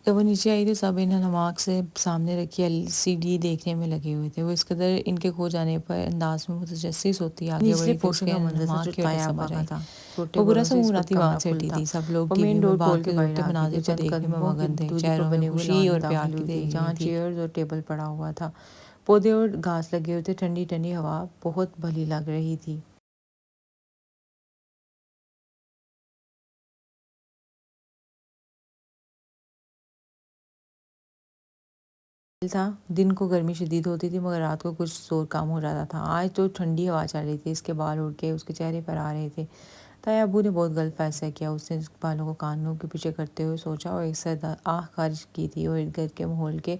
جب وہ نیچے آئی تو سب انہیں نماز سے سامنے رکھی LCD دیکھنے میں لگے ہوئے تھے۔ وہ اس قدر ان کے کھو جانے پر انداز میں متجسس ہوتی آگے نچلے بڑھی کہ اس پورشن کے کا منظر تھا نماز جو کی وجہ طایا ابا سمجھ کا آئی۔ تھا۔ چھوٹے وہ برا بڑوں سا سے اس منہ وقت آتی کمرہ بات سے فل ہٹی تھا۔ تھی۔ سب لوگ وہ ٹی وی مین میں ڈور بھاگ کھول کے کے باہر لوٹے آ گئی۔ مناظر کو چند دیکھنے میں قدموں کی مگن تھے، دوری پر چہروں میں بنے ہوئے خوشی لان اور میں پیار داخل کی ہوئی تہذیبیں جہاں تھیں۔ چیئرز اور ٹیبل پڑا ہوا تھا، پودے اور گھاس لگے ہوئے تھے۔ ٹھنڈی ٹھنڈی ہوا بہت بھلی لگ رہی تھی۔ تھا دن کو گرمی شدید ہوتی تھی مگر رات کو کچھ زور کم ہو جاتا تھا۔ آج تو ٹھنڈی ہوا چل رہی تھی، اس کے بال اڑ کے اس کے چہرے پر آ رہے تھے۔ طایا ابو نے بہت غلط فیصلہ کیا۔ اس نے بالوں کو کانوں کے پیچھے کرتے ہوئے سوچا اور ایک سرد آہ خارج کی تھی اور ارد گرد کے ماحول کے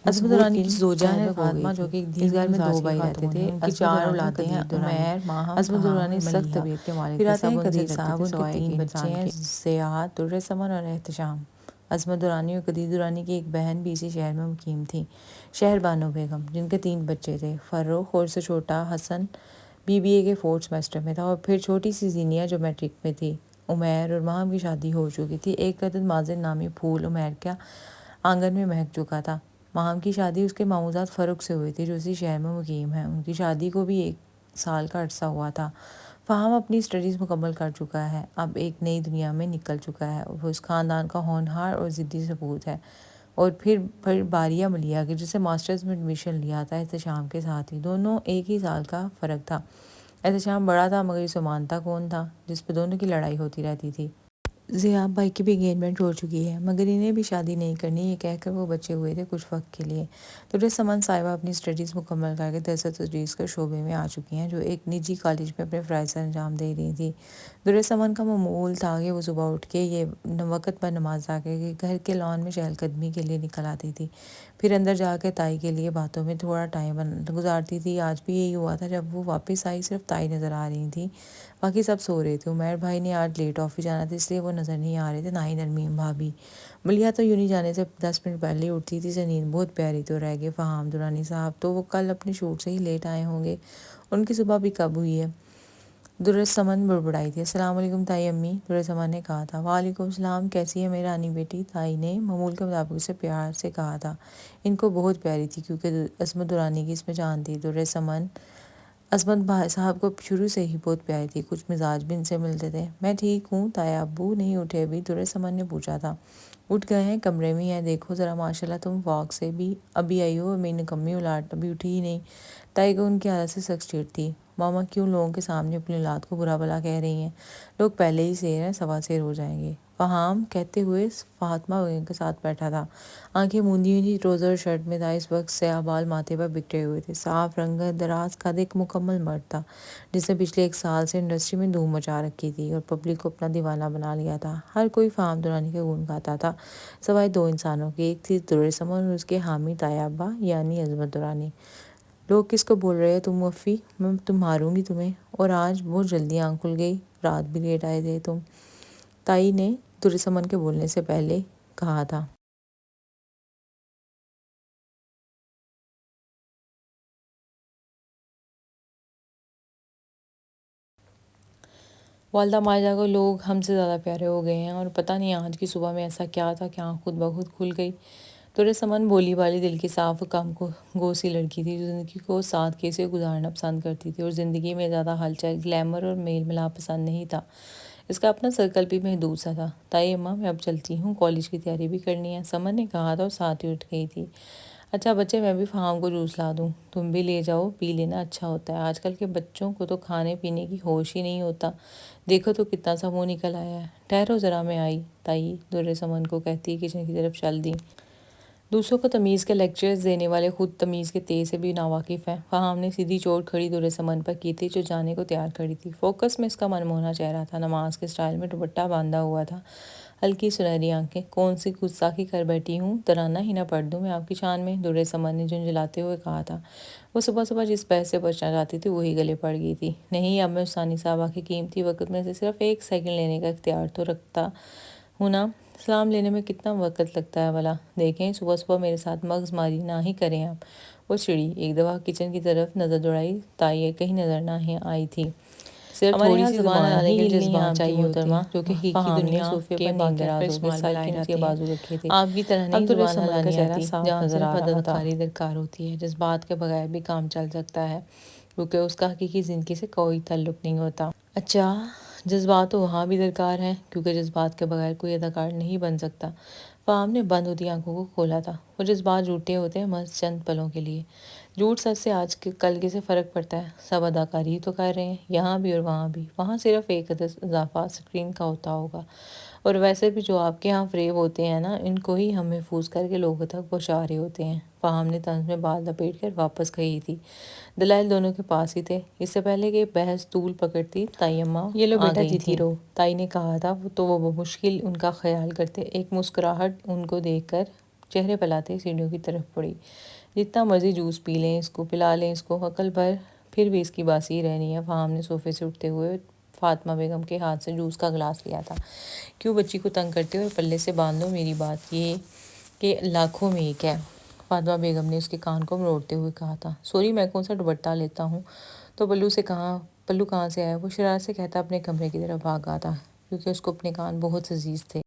عصمت مصبوح دورانی کی تن زوجہ ہے بہبک ہو گئی فاطمہ، جو تھی۔ کہ ایک اس دھیمی گھر میں مزاج 2 کی بھائی رہتے خاتون تھے۔ ہے۔ ان کی عصمت 4 دورانی اور اولادیں ہیں، قدیر دورانی۔ عمیر، ماہم، عصمت فہام اور دورانی سخت ملیحہ۔ طبیعت کے مالک پھر تھے، آتے سب ہیں ان سے قدیر ڈرتے صاحب، تھے ان کے سوائے 3 ایک بچے انسان ہیں، کے۔ زیاد، درسمن اور احتشام۔ عصمت دورانی اور قدیر دورانی کی ایک بہن بھی اسی شہر میں مقیم تھی، شہر بانو بیگم، جن کے 3 بچے تھے، فرخ، اور سے چھوٹا حسن BBA کے 4th سیمسٹر میں تھا، اور پھر چھوٹی سی زینیہ جو میٹرک میں تھی۔ عمیر اور ماہم کی شادی ہو چکی تھی۔ ایک عدد مازن نامی پھول عمیر کا آنگن میں مہک چکا تھا۔ ماہم کی شادی اس کے ماموزاد فرخ سے ہوئی تھی، جو اسی شہر میں مقیم ہے۔ ان کی شادی کو بھی 1 سال کا عرصہ ہوا تھا۔ فہام اپنی اسٹڈیز مکمل کر چکا ہے، اب ایک نئی دنیا میں نکل چکا ہے۔ وہ اس خاندان کا ہونہار اور ضدی ثبوت ہے۔ اور پھر باریہ ملیحہ کی، جسے ماسٹرز میں ایڈمیشن لیا تھا احتشام کے ساتھ ہی۔ دونوں ایک ہی سال کا فرق تھا۔ احتشام بڑا تھا مگر اسے مانتا کون تھا، جس پہ دونوں کی لڑائی ہوتی رہتی تھی۔ ضیاء بھائی کی بھی انگیجمنٹ ہو چکی ہے مگر انہیں بھی شادی نہیں کرنی، یہ کہہ کر وہ بچے ہوئے تھے کچھ وقت کے لیے۔ درسمن صاحبہ اپنی اسٹڈیز مکمل کر کے درس تدریس کے شعبے میں آ چکی ہیں، جو ایک نجی کالج میں اپنے فرائض سر انجام دے رہی تھی۔ درسمن کا معمول تھا کہ وہ صبح اٹھ کے یہ وقت پر نماز ادا کر کے گھر کے لان میں چہل قدمی کے لیے نکل آتی تھی، پھر اندر جا کے تائی کے لیے باتوں میں تھوڑا ٹائم گزارتی تھی۔ آج بھی یہی ہوا تھا۔ جب وہ واپس آئی صرف تائی نظر آ رہی تھی، باقی سب سو رہے تھے۔ عمیر بھائی نے آج لیٹ آفس جانا تھا، اس لیے وہ نظر نہیں آ رہے تھے، نہ ہی نرمین بھابھی۔ ملیحہ تو یونی جانے سے 10 منٹ پہلے ہی اٹھتی تھی، اسے نیند بہت پیاری تو رہ گئے فہام دورانی صاحب، تو وہ کل اپنے شوٹ سے ہی لیٹ آئے ہوں گے۔ ان کی صبح بھی کب ہوئی ہے؟ درسمن بڑبڑائی تھی۔ السلام علیکم تائی امی، درسمن نے کہا تھا۔ وعلیکم السلام، کیسی ہے میری رانی بیٹی؟ تائی نے معمول کے مطابق اسے پیار سے کہا تھا۔ ان کو بہت پیاری تھی کیونکہ عصمت دورانی کی اس میں جان تھی۔ درسمن عصمت بھائی صاحب کو شروع سے ہی بہت پیاری تھی، کچھ مزاج بھی ان سے ملتے تھے۔ میں ٹھیک ہوں، طایا ابو نہیں اٹھے ابھی؟ درسمن نے پوچھا تھا۔ اٹھ گئے ہیں، کمرے میں ہیں، دیکھو ذرا ماشاءاللہ تم واک سے بھی ابھی آئی ہو، میری نکمی اولاد ابھی اٹھی ہی نہیں۔ تائی کو ان کی حالت سے سخت چڑ تھی۔ ماما کیوں لوگوں کے سامنے اپنی اولاد کو برا بھلا کہہ رہی ہیں؟ لوگ پہلے ہی سیر ہیں، سوا سیر ہو جائیں گے۔ فہام کہتے ہوئے فاطمہ بیگم کے ساتھ بیٹھا تھا، آنکھیں موندی ہوئی تھی، ٹراؤزر اور شرٹ میں تھا، اس وقت سیاہ بال ماتھے پر بکھرے ہوئے تھے۔ صاف رنگت، دراز قد، ایک مکمل مرد تھا، جس نے پچھلے 1 سال سے انڈسٹری میں دھوم مچا رکھی تھی اور پبلک کو اپنا دیوانہ بنا لیا تھا۔ ہر کوئی فہام دورانی کا گن گاتا تھا، سوائے 2 انسانوں کے، ایک تھی درسمن اور اس کے حامی طایا ابا یعنی عصمت دورانی۔ لوگ کس کو بول رہے ہیں تم وفی؟ میں ماروں گی تمہیں۔ اور آج بہت جلدی آنکھ کھل گئی، رات بھی لیٹ آئے تھے تم، تائی نے درسمن کے بولنے سے پہلے کہا تھا۔ والدہ ماجدہ کو لوگ ہم سے زیادہ پیارے ہو گئے ہیں، اور پتہ نہیں آج کی صبح میں ایسا کیا تھا کہ آنکھ خود بخود کھل گئی۔ درسمن بولی والی، دل کی صاف و کم گو سی لڑکی تھی، جو زندگی کو سادگی سے گزارنا پسند کرتی تھی، اور زندگی میں زیادہ ہلچل، گلیمر اور میل ملاپ پسند نہیں تھا۔ اس کا اپنا سرکل بھی محدود سا تھا۔ تائی اماں میں اب چلتی ہوں، کالج کی تیاری بھی کرنی ہے، سمن نے کہا تھا اور ساتھ ہی اٹھ گئی تھی۔ اچھا بچے، میں بھی فہام کو جوس لا دوں؟ تم بھی لے جاؤ، پی لینا، اچھا ہوتا ہے۔ آج کل کے بچوں کو تو کھانے پینے کی ہوش ہی نہیں ہوتا، دیکھو تو کتنا سا منہ نکل آیا ہے۔ ٹھہرو ذرا، میں آئی، تائی درسمن کو کہتی کچن کی طرف چل دی۔ دوسروں کو تمیز کے لیکچرز دینے والے خود تمیز کے تے سے بھی ناواقف ہیں۔ فہام نے سیدھی چوٹ کھڑی درسمن پر کی تھی، جو جانے کو تیار کھڑی تھی۔ فوکس میں اس کا منموہنا چہرہ تھا، نماز کے سٹائل میں دوپٹہ باندھا ہوا تھا، ہلکی سنہری آنکھیں۔ کون سی گستاخی کر بیٹھی ہوں، ترانہ ہی نہ پڑھ دوں میں آپ کی شان میں؟ درسمن نے جھنجھلاتے ہوئے کہا تھا۔ وہ صبح صبح جس بحث سے بچنا چاہتی تھی وہی گلے پڑ گئی تھی۔ نہیں، اب میں ثانی صاحبہ کے قیمتی وقت میں سے صرف 1 سیکنڈ لینے کا اختیار تو رکھتا ہوں نا؟ سلام لینے میں کتنا وقت لگتا ہے بھلا؟ دیکھیں، صبح صبح میرے ساتھ مغز ماری نہ ہی کریں آپ۔ وہ چڑی، ایک دفعہ کچن کی طرف نظر دوڑائی، تائی کہیں نظر نہ آئی تھی۔ صرف ہمارے تھوڑی یہاں سی زبان زبان لڑانے ہی کے لیے ہلنی جذبات آپ کی چاہیے ہوتے ہیں، محترمہ، جو کہ حقیقی فہام نے دنیا صوفے کے پر نیند واقعات پر دراز ہو کر استعمال میں لائی ساکن اس کے جاتی ہیں۔ بازو رکھے تھے۔ آپ کی طرح نہیں عبدالرحمن زبان کا ہلانے چہرہ آتی صاف جہاں نظر صرف آ رہا تھا۔ عددکاری درکار ہوتی ہے۔ جذبات کے بغیر بھی کام چل سکتا ہے کیونکہ اس کا حقیقی زندگی سے کوئی تعلق نہیں ہوتا۔ اچھا، جذبات تو وہاں بھی درکار ہیں کیونکہ جذبات کے بغیر کوئی اداکار نہیں بن سکتا۔ فہام نے بند ہوتی آنکھوں کو کھولا تھا۔ وہ جذبات جھوٹے ہوتے ہیں محض چند پلوں کے لیے۔ جھوٹ سچ سے آج کے کل کے سے فرق پڑتا ہے۔ سب اداکاری ہی تو کر رہے ہیں، یہاں بھی اور وہاں بھی۔ وہاں صرف ایک اضافہ سکرین کا ہوتا ہوگا، اور ویسے بھی جو آپ کے ہاں فریب ہوتے ہیں نا، ان کو ہی ہم محفوظ کر کے لوگوں تک پہنچا رہے ہوتے ہیں۔ فہام نے طنز میں بال لپیٹ کر واپس کہی تھی۔ دلائل دونوں کے پاس ہی تھے۔ اس سے پہلے کہ بحث طول پکڑتی، تائی اماں یہ لو آ بیٹا گئی جیتی تھیں۔ رہو۔ تائی نے کہا تھا تو وہ بمشکل ان کا خیال کرتے، ایک مسکراہٹ ان کو دیکھ کر چہرے پلاتے سیڑھیوں کی طرف بڑھی۔ جتنا مرضی جوس پی لیں اس کو، پلا لیں اس کو، عقل بھر پھر بھی اس کی باسی ہی رہنی ہے۔ فہام نے صوفے سے اٹھتے ہوئے فاطمہ بیگم کے ہاتھ سے جوس کا گلاس لیا تھا۔ کیوں بچی کو تنگ کرتے ہو، اور پلے سے باندھ دو میری بات یہ کہ لاکھوں میں ایک ہے۔ فاطمہ بیگم نے اس کے کان کو مروڑتے ہوئے کہا تھا۔ سوری، میں کون سا دوپٹہ لیتا ہوں تو پلو کہاں سے آیا؟ وہ شرارت سے کہتا اپنے کمرے کی طرف بھاگا تھا کیونکہ اس کو اپنے کان بہت عزیز تھے۔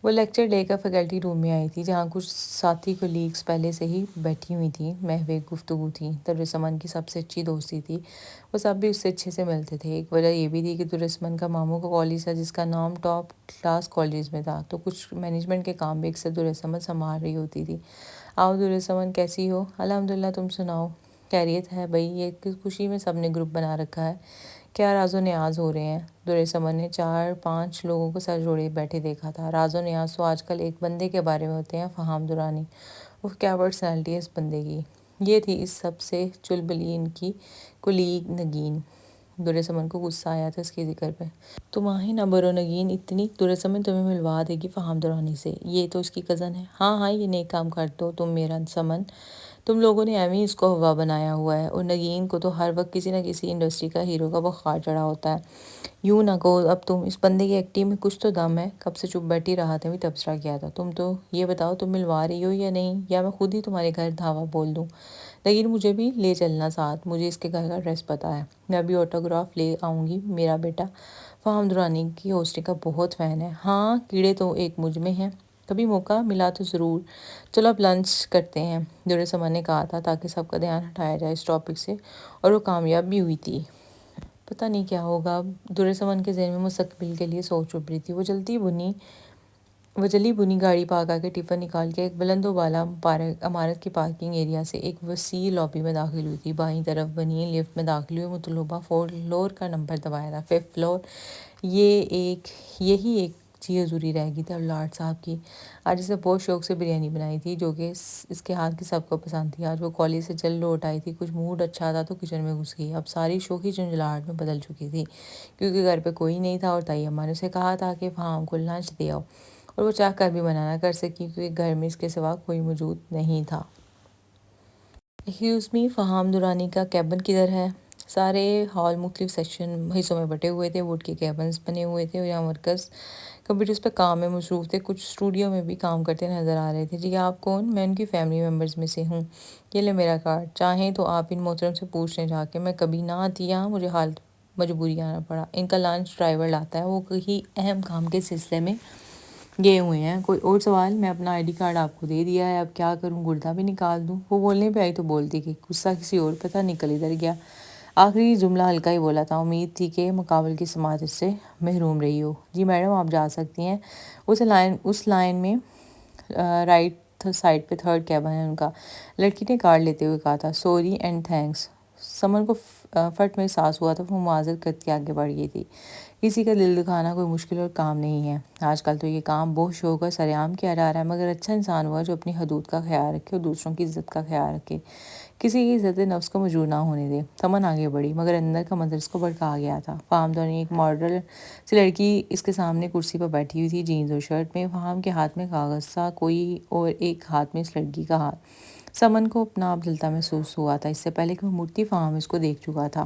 وہ لیکچر لے کر فیکلٹی روم میں آئی تھی جہاں کچھ ساتھی کولیگز پہلے سے ہی بیٹھی ہوئی تھیں۔ محو ایک گفتگو تھی۔ درسمن کی سب سے اچھی دوستی تھی۔ وہ سب بھی اس سے اچھے سے ملتے تھے۔ ایک وجہ یہ بھی تھی کہ درسمن کا ماموں کا کالج تھا جس کا نام ٹاپ کلاس کالجز میں تھا، تو کچھ مینجمنٹ کے کام بھی اکثر درسمن سنبھال رہی ہوتی تھی۔ آؤ درسمن، کیسی ہو؟ الحمدللہ، تم سناؤ؟ خیریت ہے بھئی، یہ کس خوشی میں سب نے گروپ بنا رکھا ہے؟ کیا راز و نیاز ہو رہے ہیں؟ درسمن نے 4-5 لوگوں کو سر جوڑے بیٹھے دیکھا تھا۔ راز و نیاز تو آج کل ایک بندے کے بارے میں ہوتے ہیں، فہام درانی۔ وہ کیا پرسنالٹی ہے اس بندے کی! یہ تھی اس سب سے چلبلی ان کی کولیگ نگین۔ درسمن کو غصہ آیا تھا اس کے ذکر پہ۔ تم آہیں نہ برو نگین اتنی! درسمن تمہیں ملوا دے گی فہام درانی سے، یہ تو اس کی کزن ہے۔ ہاں ہاں، یہ نیک کام کر دو تم میرا سمن، تم لوگوں نے ایویں اس کو ہوا بنایا ہوا ہے، اور نگین کو تو ہر وقت کسی نہ کسی انڈسٹری کا ہیرو کا بخار چڑھا ہوتا ہے۔ یوں نہ کہو اب تم، اس بندے کی ایکٹنگ میں کچھ تو دم ہے۔ کب سے چپ بیٹھی راحت نے بھی تبصرہ کیا تھا۔ تم تو یہ بتاؤ تم ملوا رہی ہو یا نہیں، یا میں خود ہی تمہارے گھر دھاوا بول دوں؟ نگین، مجھے بھی لے چلنا ساتھ، مجھے اس کے گھر کا ایڈریس پتہ ہے، میں بھی آٹوگراف لے آؤں گی۔ میرا بیٹا فہام درانی کی ہوسٹنگ کا بہت فین ہے۔ ہاں، کیڑے تو ایک مجھ میں ہیں، کبھی موقع ملا تو ضرور۔ چلو اب لنچ کرتے ہیں، درسمن نے کہا تھا تاکہ سب کا دھیان ہٹایا جائے اس ٹاپک سے، اور وہ کامیاب بھی ہوئی تھی۔ پتہ نہیں کیا ہوگا اب، درسمن کے ذہن میں مستقبل کے لیے سوچ ابھری تھی۔ وہ جلی بنی گاڑی پارک آ کے ٹفن نکال کے ایک بلند و بالا عمارت کی پارکنگ ایریا سے ایک وسیع لابی میں داخل ہوئی تھی۔ بائیں طرف بنی لفٹ میں داخل ہوئے مطلوبہ فلور کا نمبر دبایا تھا، 5th فلور۔ یہی ایک چیز ادھوری رہ گئی تھی اب لاٹ صاحب کی۔ آج اسے بہت شوق سے بریانی بنائی تھی جو کہ اس کے ہاتھ کی سب کو پسند تھی۔ آج وہ کالج سے جلد لوٹ آئی تھی، کچھ موڈ اچھا تھا تو کچن میں گھس گئی۔ اب ساری شوخی جھنجھلاہٹ میں بدل چکی تھی کیونکہ گھر پہ کوئی نہیں تھا، اور تائی اماں نے اسے کہا تھا کہ فہام کو لنچ دے آؤ، اور وہ چاہ کر بھی منع نہ کر سکی کیونکہ گھر میں اس کے سوا کوئی موجود نہیں تھا۔ ایکسکیوز می، فہام درانی کا کیبن کدھر ہے؟ سارے ہال مختلف حصوں میں بٹے ہوئے تھے۔ ووڈ کے کیبنز بنے ہوئے تھے اور یہاں ورکرز کمپیوٹرز پہ کام میں مصروف تھے، کچھ اسٹوڈیو میں بھی کام کرتے نظر آ رہے تھے۔ جی آپ کون؟ میں ان کی فیملی ممبرز میں سے ہوں۔ یہ لے میرا کارڈ، چاہیں تو آپ ان محترم سے پوچھ لیں جا کے، میں کبھی نہ آتی یہاں، مجھے مجبوری آنا پڑا۔ ان کا لنچ ڈرائیور لاتا ہے، وہ کہیں اہم کام کے سلسلے میں گئے ہوئے ہیں۔ کوئی اور سوال؟ میں اپنا آئی ڈی کارڈ آپ کو دے دیا ہے، اب کیا کروں، گردہ بھی نکال دوں؟ وہ بولنے پہ آئی تو بولتی کہ غصہ کسی اور پہ تھا، نکل ادھر گیا۔ آخری جملہ ہلکا ہی بولا تھا، امید تھی کہ مقابل کی سماعت سے محروم رہی ہو۔ جی میڈم، آپ جا سکتی ہیں۔ اس لائن میں رائٹ سائڈ پہ 3rd کیبن ہے ان کا، لڑکی نے کارڈ لیتے ہوئے کہا تھا۔ Sorry and thanks. سمن کو فٹ میں احساس ہوا تھا، وہ معذرت کرتی کے آگے بڑھ گئی تھی۔ کسی کا دل دکھانا کوئی مشکل اور کام نہیں ہے، آج کل تو یہ کام بہت شوق اور سرعام عام کیا جا رہا ہے، مگر اچھا انسان ہوا جو اپنی حدود کا خیال رکھے اور دوسروں کی عزت کا خیال رکھے، کسی کی عزت نفس کو مجروح نہ ہونے دے۔ سمن آگے بڑھی مگر اندر کا منظر اس کو بھڑکا گیا تھا۔ فہام دورانی ایک ماڈل سی لڑکی اس کے سامنے کرسی پر بیٹھی ہوئی تھی، جینز اور شرٹ میں۔ فہام کے ہاتھ میں کاغذ تھا کوئی، اور ایک ہاتھ میں اس لڑکی کا ہاتھ۔ سمن کو اپنا آپ جلتا محسوس ہوا تھا، اس سے پہلے کہ وہ مڑتی فہام اس کو دیکھ چکا تھا۔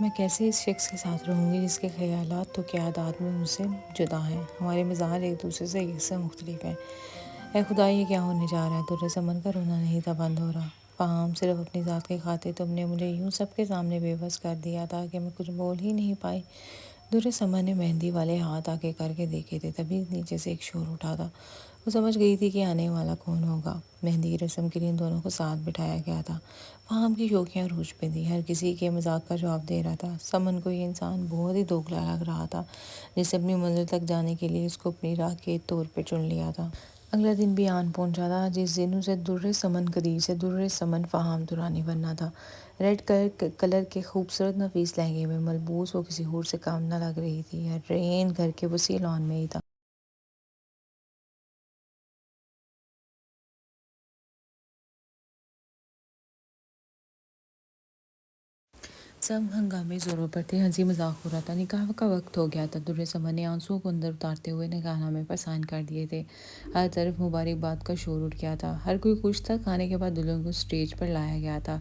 میں کیسے اس شخص کے ساتھ رہوں گی جس کے خیالات تو قیادات میں مجھ سے جدا ہیں، ہمارے مزاج ایک دوسرے سے یکساں مختلف ہیں۔ اے خدا، یہ کیا ہونے جا رہا ہے؟ در سمن کا رونا نہیں تھا بند ہو رہا، فہام صرف اپنی ذات کے خاطر تم نے مجھے یوں سب کے سامنے بے بس کر دیا تھا کہ میں کچھ بول ہی نہیں پائی۔ در سمن نے مہندی والے ہاتھ آگے کر کے دیکھے تھے، تبھی نیچے سے ایک شور اٹھا تھا۔ وہ سمجھ گئی تھی کہ آنے والا کون ہوگا۔ مہندی کی رسم کے لیے ان دونوں کو ساتھ بٹھایا گیا تھا۔ فہام کی شوخیاں عروج پہ تھیں، ہر کسی کے مذاق کا جواب دے رہا تھا۔ سمن کو یہ انسان بہت ہی دوگلا لگ رہا تھا جس نے اپنی منزل تک جانے کے لیے اس کو اپنی راہ کے طور پہ چن لیا تھا۔ اگلا دن بھی آن پہنچا تھا جس دن اسے در سمن قدیر سے در سمن فہام درانی بننا تھا۔ ریڈ کلر کے خوبصورت نفیس لہنگے میں ملبوس وہ کسی حور سے کم نہ لگ رہی تھی۔ رین گھر کے وسیع لان میں ہی تھا۔ سب ہنگامے زوروں پر تھے، ہنسی مذاق ہو رہا تھا، نکاح کا وقت ہو گیا تھا۔ در سمن نے آنسوؤں کو اندر اتارتے ہوئے نکاح نامے پر سائن کر دیے تھے۔ ہر طرف مبارکباد کا شور اٹھ گیا تھا، ہر کوئی خوش تھا۔ کھانے کے بعد دلہن کو سٹیج پر لایا گیا تھا۔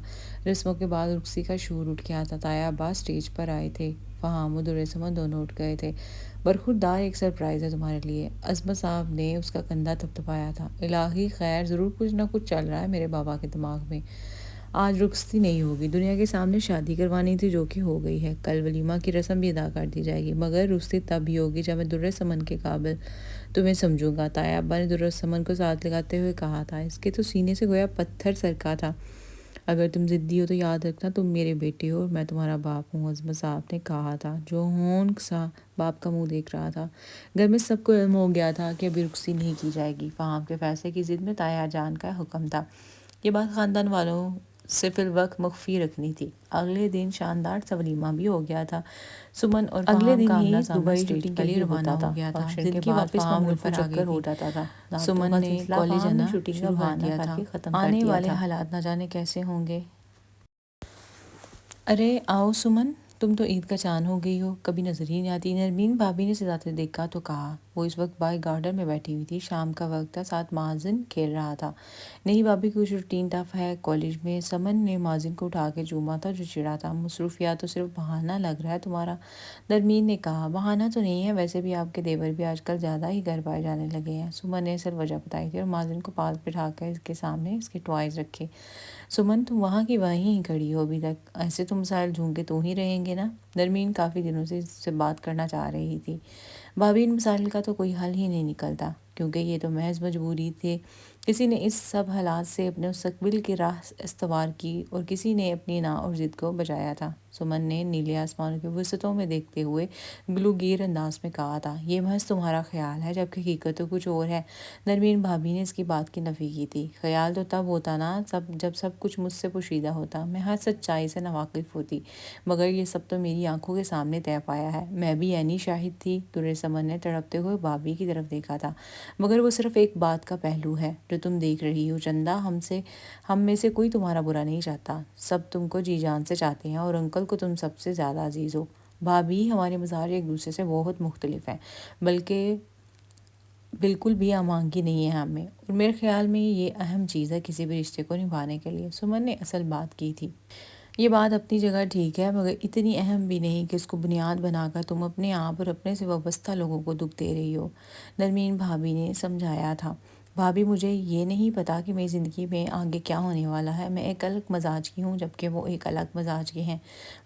رسموں کے بعد رقصی کا شور اٹھ گیا تھا۔ طاہر عباس سٹیج پر آئے تھے، فہام و در سمن دونوں اٹھ گئے تھے۔ برخوردار، ایک سرپرائز ہے تمہارے لیے۔ عظمت صاحب نے اس کا کندھا تھپتھپایا تھا۔ الہی خیر، ضرور کچھ نہ کچھ چل رہا ہے میرے بابا کے دماغ میں۔ آج رخصتی نہیں ہوگی، دنیا کے سامنے شادی کروانی تھی جو کہ ہو گئی ہے۔ کل ولیمہ کی رسم بھی ادا کر دی جائے گی، مگر رخصتی تب ہی ہوگی جب میں در سمن کے قابل تمہیں سمجھوں گا۔ طاہر ابا نے در سمن کو ساتھ لگاتے ہوئے کہا تھا۔ اس کے تو سینے سے گویا پتھر سرکا تھا۔ اگر تم ضدی ہو تو یاد رکھنا تم میرے بیٹے ہو اور میں تمہارا باپ ہوں، عظمت صاحب نے کہا تھا جو ہونک سا باپ کا منہ دیکھ رہا تھا۔ گھر میں سب کو علم ہو گیا تھا کہ ابھی رخصتی نہیں کی جائے گی۔ فہام کے فیصلے کی ضد میں طاہر جان کا حکم تھا۔ یہ بات خاندان والوں سے فی الوقت مخفی رکھنی تھی۔ اگلے دن شاندار سا ولیمہ بھی ہو گیا تھا۔ سمن اور فہام کا آمنا سامنا اسٹیج پر ہی روانہ ہو گیا تھا۔ فنکشن کے بعد فہام گھر پر آ گئی تھی۔ سمن نے کالج آنا شروع کر دیا تھا۔ آنے والے حالات نہ جانے کیسے ہوں گے۔ ارے آؤ سمن، تم تو عید کا چاند ہو گئی ہو، کبھی نظر ہی نہیں آتی۔ نرمین بھابی نے سجاتے دیکھا تو کہا۔ وہ اس وقت باغ گارڈن میں بیٹھی ہوئی تھی، شام کا وقت تھا، ساتھ مازن کھیل رہا تھا۔ نہیں بھابی، کچھ روٹین ٹف ہے کالج میں۔ سمن نے مازن کو اٹھا کے چوما تھا جو چڑا تھا۔ مصروفیات تو صرف بہانہ لگ رہا ہے تمہارا، نرمین نے کہا۔ بہانہ تو نہیں ہے، ویسے بھی آپ کے دیور بھی آج کل زیادہ ہی گھر پائے جانے لگے ہیں۔ سمن نے اصل وجہ بتائی تھی اور مازن کو پاس بٹھا کر اس کے سامنے اس کے ٹوائز رکھے۔ سمن، تم وہاں کی وہیں ہی کھڑی ہو ابھی تک، ایسے تو مسائل جھونکے تو ہی رہیں گے نا؟ نرمین کافی دنوں سے اس سے بات کرنا چاہ رہی تھی۔ بھابی، ان مسائل کا تو کوئی حل ہی نہیں نکلتا، کیونکہ یہ تو محض مجبوری تھے۔ کسی نے اس سب حالات سے اپنے مستقبل کی راہ استوار کی اور کسی نے اپنی نا اور ضد کو بچایا تھا۔ سمن نے نیلے آسمانوں کے وسطوں میں دیکھتے ہوئے گلوگیر انداز میں کہا تھا۔ یہ محض تمہارا خیال ہے، جبکہ حقیقت تو کچھ اور ہے۔ نرمین بھابی نے اس کی بات کی نفی کی تھی۔ خیال تو تب ہوتا نا جب سب کچھ مجھ سے پوشیدہ ہوتا، میں ہر سچائی سے ناواقف ہوتی، مگر یہ سب تو میری آنکھوں کے سامنے طے پایا ہے، میں بھی عینی شاہد تھی۔ در سمن نے تڑپتے ہوئے بھابی کی طرف دیکھا تھا۔ مگر وہ صرف ایک بات کا پہلو ہے جو تم دیکھ رہی ہو چندا، ہم میں سے کوئی تمہارا برا نہیں چاہتا، سب تم کو جی جان سے چاہتے ہیں اور انکل کو تم سب سے زیادہ عزیز ہو۔ بھابی، ہمارے مزاج ایک دوسرے سے بہت مختلف ہیں، بلکہ بالکل بھی آمانگی نہیں ہے ہمیں، اور میرے خیال میں یہ اہم چیز ہے کسی بھی رشتے کو نبھانے کے لیے۔ سمن نے اصل بات کی تھی۔ یہ بات اپنی جگہ ٹھیک ہے، مگر اتنی اہم بھی نہیں کہ اس کو بنیاد بنا کر تم اپنے آپ اور اپنے سے وابستہ لوگوں کو دکھ دے رہی ہو، نرمین بھابی نے سمجھایا تھا۔ بھابی، مجھے یہ نہیں پتا کہ میری زندگی میں آگے کیا ہونے والا ہے۔ میں ایک الگ مزاج کی ہوں جبکہ وہ ایک الگ مزاج کے ہیں،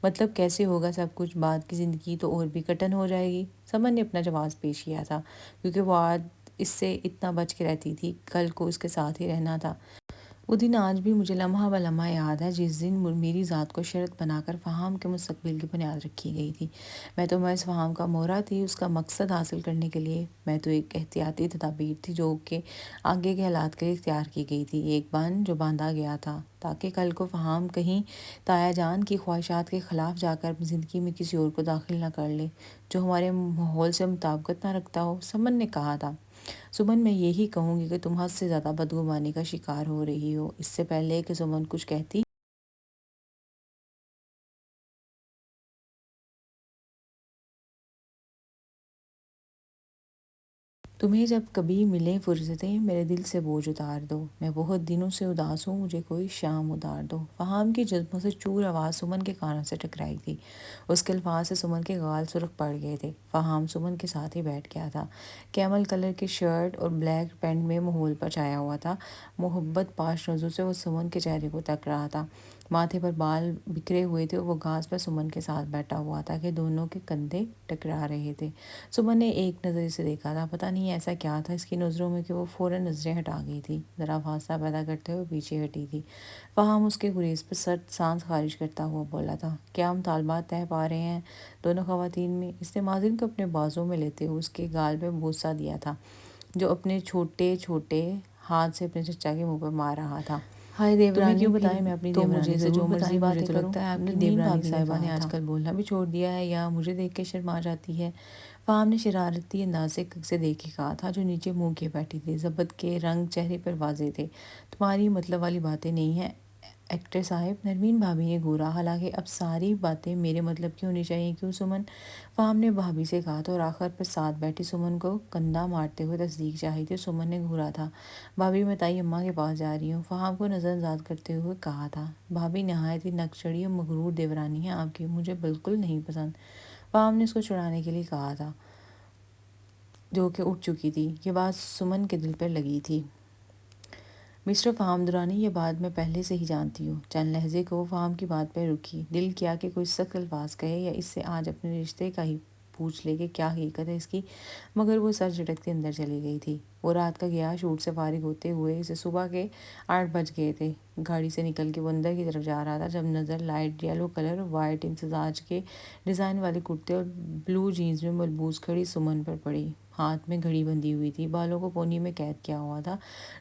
مطلب کیسے ہوگا سب کچھ؟ بعد کی زندگی تو اور بھی کٹن ہو جائے گی۔ سمن نے اپنا جواز پیش کیا تھا، کیونکہ وہ آج اس سے اتنا بچ کے رہتی تھی، کل کو اس کے ساتھ ہی رہنا تھا۔ وہ دن آج بھی مجھے لمحہ بہ یاد ہے جس دن میری ذات کو شرط بنا کر فہام کے مستقبل کی بنیاد رکھی گئی تھی۔ میں تو محض فہام کا مہرہ تھی، اس کا مقصد حاصل کرنے کے لیے۔ میں تو ایک احتیاطی تدابیر تھی جو کہ آگے کے حالات کے لیے اختیار کی گئی تھی، ایک بند جو باندھا گیا تھا تاکہ کل کو فہام کہیں طاہر جان کی خواہشات کے خلاف جا کر اپنی زندگی میں کسی اور کو داخل نہ کر لے جو ہمارے ماحول سے مطابقت نہ رکھتا ہو۔ سمن نے کہا تھا۔ سمن، میں یہی کہوں گی کہ تم حد سے زیادہ بدگمانی کا شکار ہو رہی ہو۔ اس سے پہلے کہ سمن کچھ کہتی تمہیں جب کبھی ملیں فرصتیں میرے دل سے بوجھ اتار دو، میں بہت دنوں سے اداس ہوں، مجھے کوئی شام اتار دو۔ فہام کی جذبوں سے چور آواز سمن کے کانوں سے ٹکرائی تھی۔ اس کے الفاظ سے سمن کے گال سرخ پڑ گئے تھے۔ فہام سمن کے ساتھ ہی بیٹھ گیا تھا۔ کیمل کلر کی شرٹ اور بلیک پینٹ میں ماحول پر چھایا ہوا تھا۔ محبت پاش نظروں سے وہ سمن کے چہرے کو تک رہا تھا۔ ماتھے پر بال بکھرے ہوئے تھے اور وہ گھاس پر سمن کے ساتھ بیٹھا ہوا تھا کہ دونوں کے کندھے ٹکرا رہے تھے۔ سمن نے ایک نظر اسے دیکھا تھا، پتہ نہیں ایسا کیا تھا اس کی نظروں میں کہ وہ فوراً نظریں ہٹا گئی تھی، ذرا فاصلہ پیدا کرتے ہوئے پیچھے ہٹی تھی۔ فہام اس کے گریز پر سرد سانس خارج کرتا ہوا بولا تھا، کیا ہم طالبات طے پا رہے ہیں دونوں خواتین میں؟ اس نے مازن کو اپنے بازوں میں لیتے ہوئے اس کے گال پہ بوسہ دیا تھا جو اپنے چھوٹے چھوٹے ہاتھ سے اپنے چچا کے منہ پر مار رہا تھا۔ ہائے دیورانی، تمہیں کیوں پھر بتائیں میں اپنی تو مجھے دیورانی سے ضرور جو مرضی بتائیں، مجھے باتیں تو کروں۔ لگتا ہے آپ کی نرمین دیورانی بھابی نے صاحبہ نے کہا آج تھا۔ کل بولنا بھی چھوڑ دیا ہے یا مجھے دیکھ کے شرما جاتی ہے؟ فہام نے شرارتی انداز سے دیکھ کے کہا تھا جو نیچے منہ کے بیٹھی تھی۔ ضبط کے رنگ چہرے پر واضح تھے۔ تمہاری مطلب والی باتیں نہیں ہیں ایکٹر صاحب، نرمین بھابی نے گورا، حالانکہ اب ساری باتیں میرے مطلب کی ہونی چاہیے کیوں سمن؟ فہام نے بھابی سے کہا تھا اور آخر پر ساتھ بیٹھی سمن کو کندھا مارتے ہوئے تصدیق چاہی تھی۔ سمن نے گھورا تھا، بھابی میں تائی اماں کے پاس جا رہی ہوں، فہام کو نظر انداز کرتے ہوئے کہا تھا۔ بھابی نہایت ہی نک چڑھی اور مغرور دیورانی ہے آپ کی، مجھے بالکل نہیں پسند، فہام نے اس کو چھڑانے کے لیے کہا تھا جو کہ اٹھ چکی تھی۔ یہ بات سمن کے دل پر لگی تھی۔ مسٹر فہام درانی، یہ بات میں پہلے سے ہی جانتی ہوں۔ چند لہجے کو فہام کی بات پہ رکی، دل کیا کہ کوئی سخت الفاظ کہے یا اس سے آج اپنے رشتے کا ہی پوچھ لے کہ کیا حقیقت ہے اس کی، مگر وہ سر جھٹکتے اندر چلی گئی تھی۔ وہ رات کا گیا شوٹ سے فارغ ہوتے ہوئے اسے صبح کے 8 بج گئے تھے۔ گاڑی سے نکل کے وہ اندر کی طرف جا رہا تھا جب نظر لائٹ یلو کلر اور وائٹ امتزاج کے ڈیزائن والے کرتے اور بلو جینز میں ملبوس کھڑی سمن پر پڑی۔ ہاتھ میں گھڑی بندھی ہوئی تھی، بالوں کو پونی میں قید کیا ہوا تھا،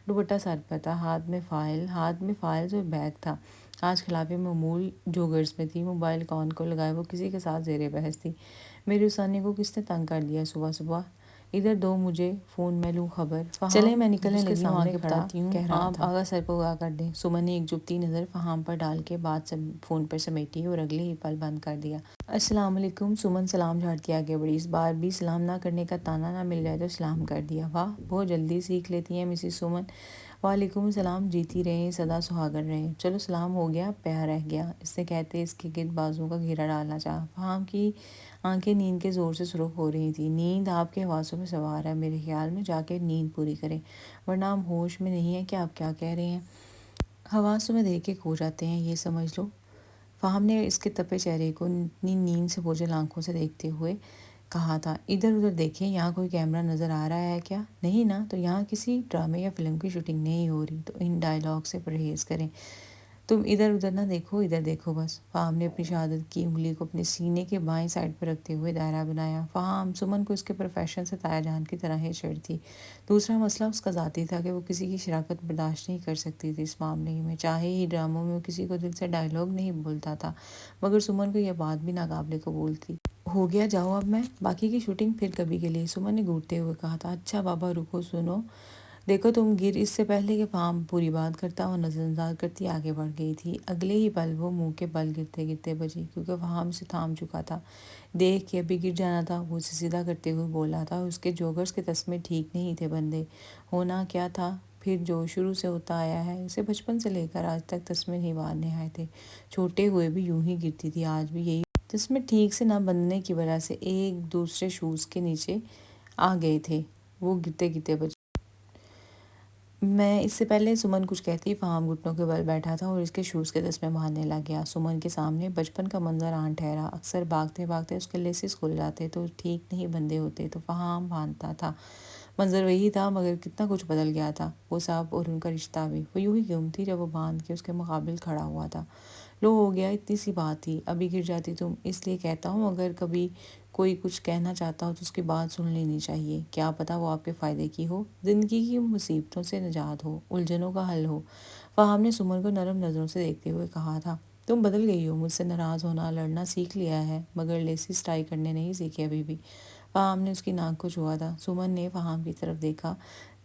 دوپٹہ سر پر تھا، ہاتھ میں فائلز اور بیگ تھا۔ آج خلاف معمول جوگرز میں تھی، موبائل کان کو لگائے وہ کسی کے ساتھ زیر بحث تھی۔ میری اسانی کو کس نے تنگ کر دیا صبح صبح؟ ادھر دو مجھے فون میں لوں خبر۔ چلیں فہام میں نکلنے اس کے لگی ہوں، سامنے آگے کھڑا بتاتی ہوں، کہہ رہا آپ تھا۔ آغا سر کو گا کر دیں۔ سمن نے ایک جھکتی نظر فہام پر ڈال کے بات فون پر سمیٹی اور اگلے ہی پل بند کر دیا۔ السلام علیکم۔ سمن سلام جھاڑ کے آگے بڑھی، اس بار بھی سلام نہ کرنے کا طعنہ نہ مل جائے تو سلام کر دیا۔ واہ، بہت جلدی سیکھ لیتی ہیں مسز سمن۔ وعلیکم السلام، جیتی رہیں، سدا سہاگن رہیں۔ چلو سلام ہو گیا، پیار رہ گیا، اس نے کہتے اس کے گرد بازوؤں کا گھیرا ڈالنا چاہا۔ فہام کی آنکھیں نیند کے زور سے سرخ ہو رہی تھیں۔ نیند آپ کے حواسوں میں سوار ہے، میرے خیال میں جا کے نیند پوری کریں، ورنہ ہم ہوش میں نہیں ہیں کہ آپ کیا کہہ رہے ہیں۔ حواس میں دیکھ کے کھو جاتے ہیں، یہ سمجھ لو۔ فہام نے اس کے تپے چہرے کو اتنی نیند سے بوجھل آنکھوں سے دیکھتے ہوئے کہا تھا، ادھر ادھر دیکھیں، یہاں کوئی کیمرہ نظر آ رہا ہے کیا؟ نہیں نا، تو یہاں کسی ڈرامے یا فلم کی شوٹنگ نہیں ہو رہی، تو ان ڈائیلاگ سے پرہیز کریں۔ تم ادھر ادھر نہ دیکھو، ادھر دیکھو بس۔ فہام نے اپنی شہادت کی انگلی کو اپنے سینے کے بائیں سائڈ پر رکھتے ہوئے دائرہ بنایا۔ فہام سمن کو اس کے پروفیشن سے تایا جان کی طرح ہی چڑ تھی۔ دوسرا مسئلہ اس کا ذاتی تھا کہ وہ کسی کی شراکت برداشت نہیں کر سکتی تھی اس معاملے میں، چاہے ہی ڈراموں میں وہ کسی کو دل سے ڈائیلاگ نہیں بولتا تھا، مگر سمن کو یہ بات بھی ناقابل قبول تھی۔ ہو گیا، جاؤ اب میں، باقی کی شوٹنگ پھر کبھی کے لیے، سمن نے گھورتے ہوئے کہا تھا۔ اچھا بابا رکو، سنو، دیکھو تم گر۔ اس سے پہلے کہ فہام پوری بات کرتا اور نظر انداز کرتی آگے بڑھ گئی تھی، اگلے ہی پل وہ منہ کے بل گرتے گرتے بچی، کیونکہ فہام اسے تھام چکا تھا۔ دیکھ کے ابھی گر جانا تھا، وہ اسے سیدھا کرتے ہوئے بولا تھا۔ اس کے جوگرز کے تسمے ٹھیک نہیں تھے بندے، ہونا کیا تھا پھر جو شروع سے ہوتا آیا ہے، اسے بچپن سے لے کر آج تک تسمے نہیں باندھنے آئے تھے، چھوٹے ہوئے بھی یوں ہی گرتی تھی، آج بھی یہی۔ تسمے ٹھیک سے نہ بندھنے کی وجہ سے ایک دوسرے شوز کے نیچے آ گئے تھے، وہ گرتے گرتے بچی۔ میں اس سے پہلے سمن کچھ کہتی، فہام گھٹنوں کے بل بیٹھا تھا اور اس کے شوز کے تسمے باندھنے لگ گیا۔ سمن کے سامنے بچپن کا منظر آن ٹھہرا، اکثر بھاگتے بھاگتے اس کے لیسز کھل جاتے تو ٹھیک نہیں بندھے ہوتے تو فہام باندھتا تھا۔ منظر وہی تھا مگر کتنا کچھ بدل گیا تھا، وہ سب اور ان کا رشتہ بھی۔ وہ یوں ہی گم تھی جب وہ باندھ کے اس کے مقابل کھڑا ہوا تھا۔ لو ہو گیا، اتنی سی بات تھی، ابھی گر جاتی تم، اس لیے کہتا ہوں اگر کبھی کوئی کچھ کہنا چاہتا ہو تو اس کی بات سن لینی چاہیے، کیا پتہ وہ آپ کے فائدے کی ہو، زندگی کی مصیبتوں سے نجات ہو، الجھنوں کا حل ہو۔ فہام نے سمن کو نرم نظروں سے دیکھتے ہوئے کہا تھا، تم بدل گئی ہو، مجھ سے ناراض ہونا لڑنا سیکھ لیا ہے، مگر لیسز ٹائی کرنے نہیں سیکھے ابھی بھی۔ فہام نے اس کی ناک کو چھوا تھا۔ سمن نے فہام کی طرف دیکھا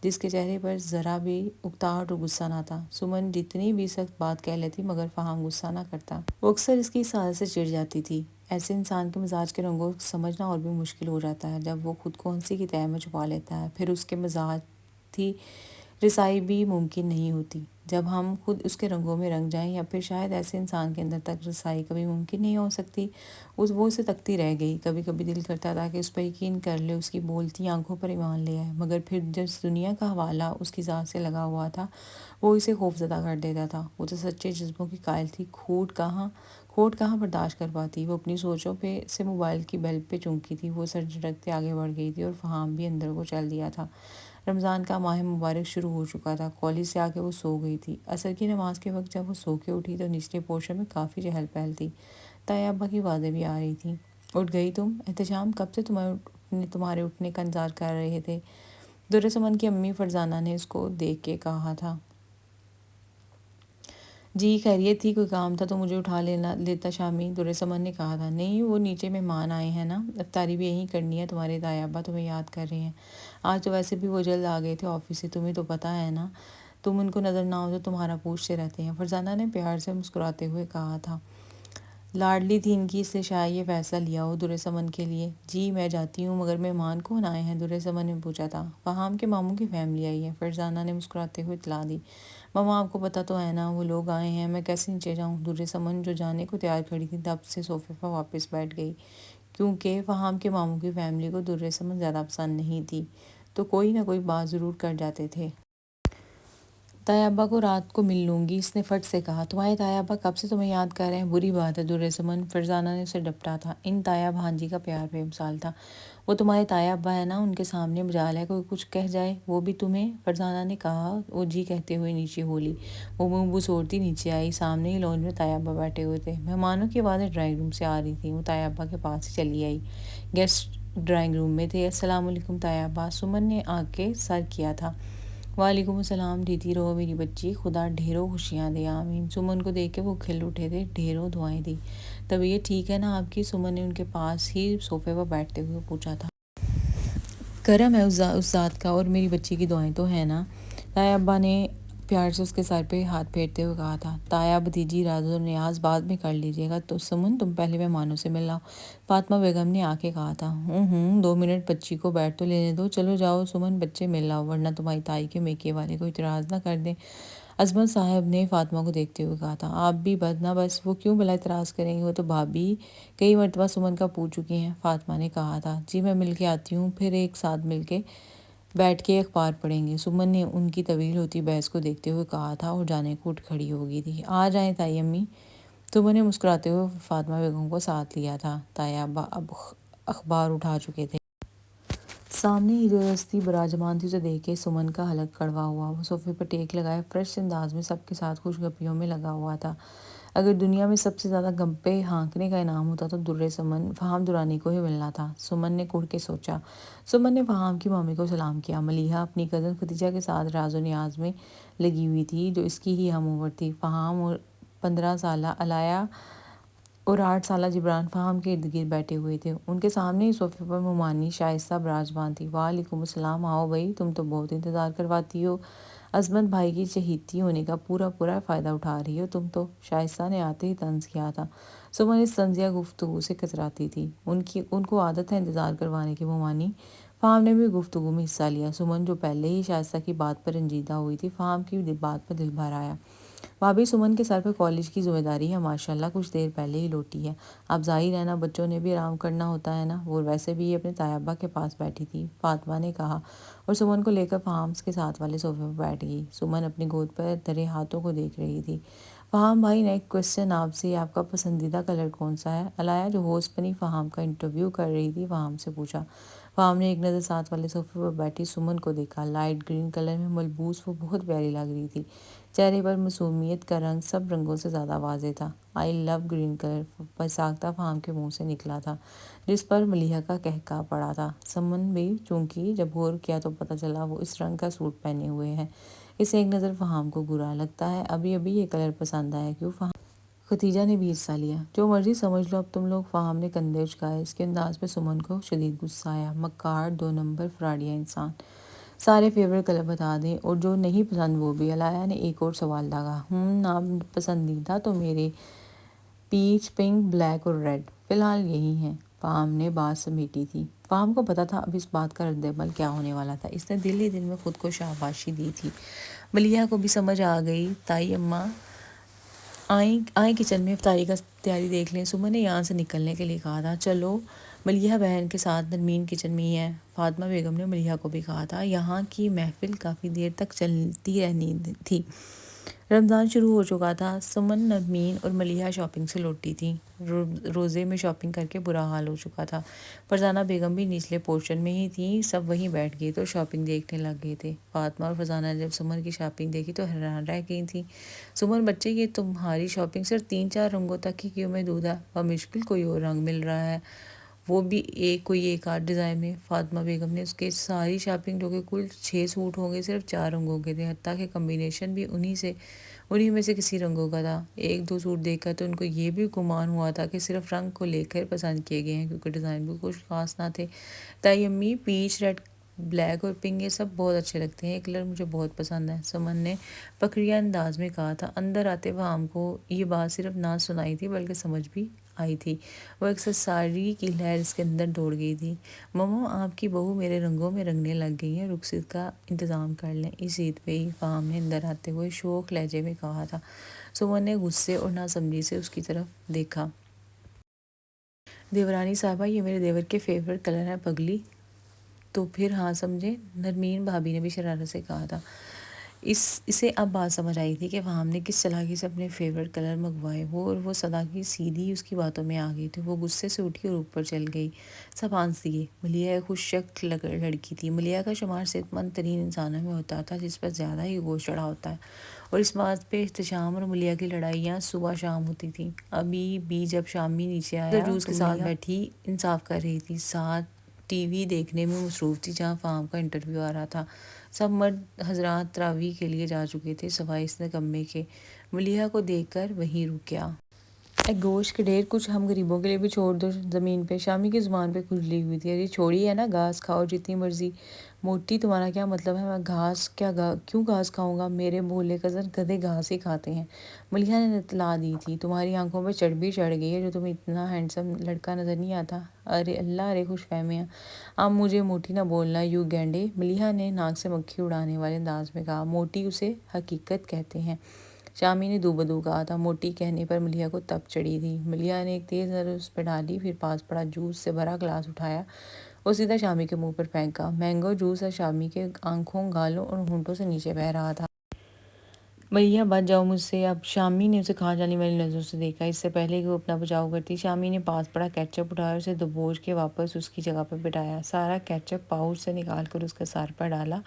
جس کے چہرے پر ذرا بھی اکتاہٹ اور غصہ نہ تھا۔ سمن جتنی بھی سخت بات کہہ لیتی مگر فہام غصہ نہ کرتا، وہ اکثر اس کی اس عادت سے چڑ جاتی تھی۔ ایسے انسان کے مزاج کے رنگوں کو سمجھنا اور بھی مشکل ہو جاتا ہے جب وہ خود کو ہنسی کی تہہ میں چھپا لیتا ہے، پھر اس کے مزاج تھی رسائی بھی ممکن نہیں ہوتی۔ جب ہم خود اس کے رنگوں میں رنگ جائیں یا پھر شاید ایسے انسان کے اندر تک رسائی کبھی ممکن نہیں ہو سکتی۔ وہ اسے تکتی رہ گئی، کبھی کبھی دل کرتا تھا کہ اس پر یقین کر لے، اس کی بولتی آنکھوں پر ایمان لے آئے، مگر پھر جس دنیا کا حوالہ اس کی ذات سے لگا ہوا تھا وہ اسے خوفزدہ کر دیتا تھا۔ وہ تو سچے جذبوں کی قائل تھی، کھوٹ کہاں برداشت کر پاتی۔ وہ اپنی سوچوں پہ سے موبائل کی بیل پہ چونکی تھی، وہ سر جھٹکتے آگے بڑھ گئی تھی اور فہام بھی اندر کو چل دیا تھا۔ رمضان کا ماہ مبارک شروع ہو چکا تھا، کالج سے آ کے وہ سو گئی تھی۔ عصر کی نماز کے وقت جب وہ سو کے اٹھی تو نچلے پورشن میں کافی چہل پہل تھی، تایا ابا کی آوازیں بھی آ رہی تھیں۔ اٹھ گئی تم؟ احتشام کب سے تمہارے اٹھنے کا انتظار کر رہے تھے، درسمن کی امی فرزانہ نے اس کو دیکھ کے کہا تھا۔ جی خیریت تھی، کوئی کام تھا تو مجھے اٹھا لیتا شامی، درسمن نے کہا تھا۔ نہیں، وہ نیچے مہمان آئے ہیں نا، افطاری بھی یہیں کرنی ہے، تمہارے تایا ابا تمہیں یاد کر رہے ہیں۔ آج تو ویسے بھی وہ جلد آ گئے تھے آفس سے، تمہیں تو پتہ ہے نا، تم ان کو نظر نہ ہو تو تمہارا پوچھتے رہتے ہیں، فرزانہ نے پیار سے مسکراتے ہوئے کہا تھا۔ لاڈلی تھی ان کی، اس لیے شاید یہ فیصلہ لیا ہو درسمن کے لیے۔ جی میں جاتی ہوں، مگر مہمان کون آئے ہیں، درسمن نے پوچھا تھا۔ فہام کے ماموں کی فیملی آئی ہے، فرزانہ نے مسکراتے ہوئے اطلاع دی۔ ماما آپ کو پتہ تو ہے نا، وہ لوگ آئے ہیں، میں کیسے نیچے جاؤں؟ درسمن جو جانے کو تیار کھڑی تھی تب سے صوفے پر واپس بیٹھ گئی، کیونکہ فہام کے ماموں کی فیملی کو درسمن زیادہ پسند نہیں تھی، تو کوئی نہ کوئی بات ضرور کر جاتے تھے۔ تایا ابا کو رات کو مل لوں گی، اس نے فٹ سے کہا۔ تمہارے تایا ابا کب سے تمہیں یاد کر رہے ہیں، بری بات ہے درسمن، فرزانہ نے اسے ڈپٹا تھا۔ ان تایا بھانجی کا پیار بے مثال تھا، وہ تمہارے تایا ابا ہے نا، ان کے سامنے مجال ہے کوئی کچھ کہہ جائے، وہ بھی تمہیں، فرزانہ نے کہا۔ وہ جی کہتے ہوئے نیچے ہو لی، وہ منہ بسوڑتی نیچے آئی، سامنے ہی لانج میں تایا ابا بیٹھے ہوئے تھے۔ مہمانوں کی آوازیں ڈرائنگ روم سے آ رہی تھیں، وہ تایا ابا کے پاس ہی چلی آئی۔ گیسٹ ڈرائنگ روم میں تھے۔ السلام علیکم تایا ابا، سمن نے آ کے سر کیا تھا۔ وعلیکم السلام، جیتی رہو میری بچی، خدا ڈھیروں خوشیاں دے، آمین۔ سمن کو دیکھ کے وہ کھل اٹھے تھے، ڈھیروں دعائیں دی۔ طبیعت ٹھیک ہے نا آپ کی، سمن نے ان کے پاس ہی صوفے پر بیٹھتے ہوئے پوچھا تھا۔ کرم ہے اس ذات کا، اور میری بچی کی دعائیں تو ہیں نا، تایا ابا نے پیار سے اس کے سر پہ ہاتھ پھیرتے ہوئے کہا تھا۔ تایا بھتیجی راز و نیاز بعد میں کر لیجیے گا، تو سمن تم پہلے مہمانوں سے مل لاؤ، فاطمہ بیگم نے آ کے کہا تھا۔ 2 منٹ بچی کو بیٹھ تو لینے دو، چلو جاؤ سمن بچے مل لاؤ، ورنہ تمہاری تائی کے میکے والے کو اعتراض نہ کر دیں، عظمت صاحب نے فاطمہ کو دیکھتے ہوئے کہا تھا۔ آپ بھی بد نہ بس، وہ کیوں بھلا اعتراض کریں گے، وہ تو بھابھی کئی مرتبہ سمن کا پوچھ چکی ہیں، فاطمہ نے کہا تھا۔ جی میں مل کے آتی ہوں، پھر ایک ساتھ مل کے بیٹھ کے اخبار پڑھیں گے، سمن نے ان کی طویل ہوتی بحث کو دیکھتے ہوئے کہا تھا، اور جانے کو اٹھ کھڑی ہو گئی تھی۔ آ جائیں تائی امی، سمن نے مسکراتے ہوئے فاطمہ بیگم کو ساتھ لیا تھا۔ تایا ابا اب اخبار اٹھا چکے تھے، سامنے ہی جو ہستی براجمان تھی اسے دیکھ کے سمن کا حلق کڑوا ہوا، وہ صوفے پر ٹیک لگائے فریش انداز میں سب کے ساتھ خوش گپیوں میں لگا ہوا تھا۔ اگر دنیا میں سب سے زیادہ گپیں ہانکنے کا انعام ہوتا تو فہام درانی کو ہی ملنا تھا، سمن نے کڑھ کے سوچا۔ سمن نے فہام کی مامی کو سلام کیا۔ ملیحہ اپنی کزن ختیجہ کے ساتھ راز و نیاز میں لگی ہوئی تھی، جو اس کی ہی ہم عمر تھی۔ فہام اور 15 سالہ علایا اور 8 سالہ جبران فہام کے ارد گرد بیٹھے ہوئے تھے، ان کے سامنے ہی صوفے پر ممانی شائستہ براجمان تھی۔ وعلیکم السلام، آؤ بھائی، تم تو بہت انتظار کرواتی ہو، عظمت بھائی کی چہیتی ہونے کا پورا فائدہ اٹھا رہی ہو تم تو، شائستہ نے آتے ہی طنز کیا تھا۔ سمن اس طنزیہ گفتگو سے کتراتی تھی، ان کو عادت ہے انتظار کروانے کی ممانی۔ فہام نے بھی گفتگو میں حصہ لیا، سمن جو پہلے ہی شائستہ کی بات پر رنجیدہ ہوئی تھی، فہام کی بات پر دل بھر آیا۔ بھابھی سمن کے سر پہ کالج کی ذمہ داری ہے ماشاءاللہ، کچھ دیر پہلے ہی لوٹی ہے، اب ظاہر ہے نا بچوں نے بھی آرام کرنا ہوتا ہے نا، وہ ویسے بھی اپنے تایا ابا کے پاس بیٹھی تھی، فاطمہ نے کہا، اور سمن کو لے کر فہام کے ساتھ والے صوفے پر بیٹھ گئی۔ سمن اپنی گود پر دھرے ہاتھوں کو دیکھ رہی تھی۔ فہام بھائی نیکسٹ کوسچن آپ سے، آپ کا پسندیدہ کلر کون سا ہے، علایا جو ہوسٹ بنی فہام کا انٹرویو کر رہی تھی فہام سے پوچھا۔ فہام نے ایک نظر ساتھ والے صوفے پر بیٹھی سمن کو دیکھا، لائٹ گرین کلر میں ملبوس وہ بہت پیاری لگ رہی تھی، چہرے پر معصومیت کا رنگ سب رنگوں سے زیادہ واضح تھا۔ آئی لو گرین کلر بساختہ فہام کے منہ سے نکلا تھا، جس پر ملیحہ کا قہقہہ پڑا تھا۔ سمن بھی چونکہ جب غور کیا تو پتہ چلا وہ اس رنگ کا سوٹ پہنے ہوئے ہیں، اسے ایک نظر فہام کو برا لگتا ہے، ابھی یہ کلر پسند آیا کیوں فہام؟ ختیجہ نے بھی حصہ لیا۔ جو مرضی سمجھ لو اب تم لوگ، فہام نے کندھے اچکائے، اس کے انداز پہ سمن کو شدید غصہ آیا۔ مکار، 2 نمبر، فراڈیا انسان، سارے فیوریٹ کلر بتا دیں، اور جو نہیں پسند وہ بھی، علایا نے ایک اور سوال داغا۔ نام پسندیدہ تو میرے پیچ، پنک، بلیک اور ریڈ، فی الحال یہی ہیں۔ فہم نے بات سمیٹی تھی۔ فہم کو پتا تھا اب اس بات کا رد عمل کیا ہونے والا تھا۔ اس نے دل ہی دل میں خود کو شاباشی دی تھی۔ ملیحہ کو بھی سمجھ آ گئی۔ تائی اماں آئیں کچن میں افطاری کا تیاری دیکھ لیں۔ سمن نے یہاں سے نکلنے کے لیے کہا تھا۔ چلو، ملیحہ بہن کے ساتھ نرمین کچن میں ہی ہے۔ فاطمہ بیگم نے ملیحہ کو بھی کہا تھا۔ یہاں کی محفل کافی دیر تک چلتی رہنی تھی۔ رمضان شروع ہو چکا تھا۔ سمن، نرمین اور ملیحہ شاپنگ سے لوٹی تھیں۔ روزے میں شاپنگ کر کے برا حال ہو چکا تھا۔ فرزانہ بیگم بھی نچلے پورشن میں ہی تھیں۔ سب وہیں بیٹھ گئے تو شاپنگ دیکھنے لگ گئے تھے۔ فاطمہ اور فرزانہ نے جب سمن کی شاپنگ دیکھی تو حیران رہ گئی تھیں۔ سمن بچے، یہ تمہاری شاپنگ صرف 3-4 رنگوں تک ہی کیوں محدود ہے؟ بمشکل کوئی اور رنگ مل رہا ہے، وہ بھی کوئی ایک آدھ ڈیزائن میں۔ فاطمہ بیگم نے اس کے ساری شاپنگ، جو کہ کل 6 سوٹ ہوں گے، صرف 4 رنگوں کے تھے، حتیٰ کہ کمبینیشن بھی انہی میں سے کسی رنگوں کا تھا۔ 1-2 سوٹ دیکھ کر تو ان کو یہ بھی گمان ہوا تھا کہ صرف رنگ کو لے کر پسند کیے گئے ہیں، کیونکہ ڈیزائن بھی کچھ خاص نہ تھے۔ تائی امی، پیچ، ریڈ، بلیک اور پنک، یہ سب بہت اچھے لگتے ہیں، یہ کلر مجھے بہت پسند ہے، سمن نے فخریہ انداز میں کہا تھا۔ اندر آتے فہم کو یہ بات صرف نہ سنائی تھی بلکہ سمجھ بھی آئی تھی۔ وہ اکثر ساری کی لہر اس کے اندر دوڑ گئی تھی۔ ممو، آپ کی بہو میرے رنگوں میں رنگنے لگ گئی ہیں، رخصت کا انتظام کر لیں، اس عید پہ ہی، فہم نے اندر آتے ہوئے شوخ لہجے میں کہا تھا۔ سمن نے غصے اور ناسمجھی سے اس کی طرف دیکھا۔ دیورانی صاحبہ، یہ میرے دیور کے فیورٹ کلر ہیں پگلی، تو پھر ہاں سمجھے، نرمین بھابی نے بھی شرارت سے کہا تھا۔ اسے اب بات سمجھ آئی تھی کہ فہم نے کس چلاکی سے اپنے فیورٹ کلر منگوائے، اور وہ صدا کی سیدھی اس کی باتوں میں آ گئی تھی۔ وہ غصے سے اٹھی اور اوپر چل گئی۔ سب ہنس دیے۔ ملیحہ ایک خوش شکل لڑکی تھی۔ ملیحہ کا شمار صحت مند ترین انسانوں میں ہوتا تھا جس پر زیادہ ہی گوشت چڑھا ہوتا ہے، اور اس بات پہ احتشام اور ملیحہ کی لڑائیاں صبح شام ہوتی تھیں۔ ابھی بھی جب شامی نیچے آیا جوس کے ساتھ بیٹھی انصاف کر رہی تھی، ساتھ ٹی وی دیکھنے میں مصروف تھی جہاں فہم کا انٹرویو آ رہا تھا۔ سب مرد حضرات تراویح کے لیے جا چکے تھے سوائے اس نکمے کے۔ ملیحہ کو دیکھ کر وہیں رک گیا۔ اے گوشت کے ڈھیر، کچھ ہم غریبوں کے لیے بھی چھوڑ دو زمین پہ۔ شامی کی زبان پہ کھجلی ہوئی تھی۔ ارے چھوڑی ہے نا، گھاس کھاؤ جتنی مرضی۔ موٹی، تمہارا کیا مطلب ہے؟ میں کیوں گھاس کھاؤں گا؟ میرے بھولے کزن گدھے گھاس ہی کھاتے ہیں۔ ملیحہ نے اطلاع دی تھی۔ تمہاری آنکھوں پہ چربی چڑھ گئی ہے، جو تمہیں اتنا ہینڈسم لڑکا نظر نہیں آتا۔ ارے اللہ، ارے خوش فہمیاں، اب مجھے موٹی نہ بولنا یو گینڈے، ملیحہ نے ناک سے مکھی اڑانے والے انداز میں کہا۔ موٹی اسے حقیقت کہتے ہیں، شامی نے دو بدو کہا تھا۔ موٹی کہنے پر ملیحہ کو تپ چڑھی تھی۔ ملیحہ نے ایک تیز نظر اس پہ ڈالی، پھر پاس پڑا جوس سے بھرا گلاس اٹھایا اور سیدھا شامی کے منہ پر پھینکا۔ مینگو جوس شامی کے آنکھوں، گالوں اور ہونٹوں سے نیچے بہہ رہا تھا۔ ملیحہ، بچ جاؤ مجھ سے اب، شامی نے اسے کھا جانے والی نظروں سے دیکھا۔ اس سے پہلے کہ وہ اپنا بچاؤ کرتی، شامی نے پاس پڑا کیچپ اٹھایا اور اسے دبوچ کے واپس اس کی جگہ پر بٹھایا۔ سارا کیچپ پاؤچ سے نکال کر اس کے سر پر ڈالا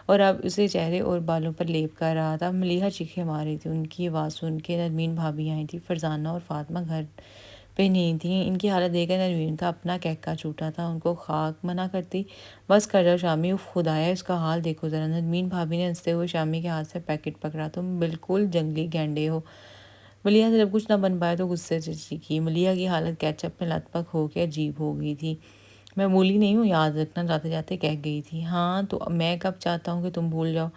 اور اب اسے چہرے اور بالوں پر لیپ کر رہا تھا۔ ملیحہ چیخیں مار رہی تھی۔ ان کی آواز سن کے نرمین بھابی آئی تھی۔ فرزانہ اور فاطمہ گھر پہ نہیں تھیں۔ ان کی حالت دیکھ کر نرمین کا اپنا کہکا چھوٹا تھا۔ ان کو خاک منع کرتی۔ بس کر جاؤ شامی، اف خدایا، اس کا حال دیکھو ذرا۔ نرمین بھابی نے ہنستے ہوئے شامی کے ہاتھ سے پیکٹ پکڑا۔ تم بالکل جنگلی گینڈے ہو۔ ملیحہ سے جب کچھ نہ بن پایا تو غصے سے چیخی۔ ملیحہ کی حالت کیچپ میں لت پت ہو کے عجیب ہو گئی تھی۔ میں بھولی نہیں ہوں، یاد رکھنا، جاتے جاتے کہہ گئی تھی۔ ہاں تو میں کب چاہتا ہوں کہ تم بھول جاؤ،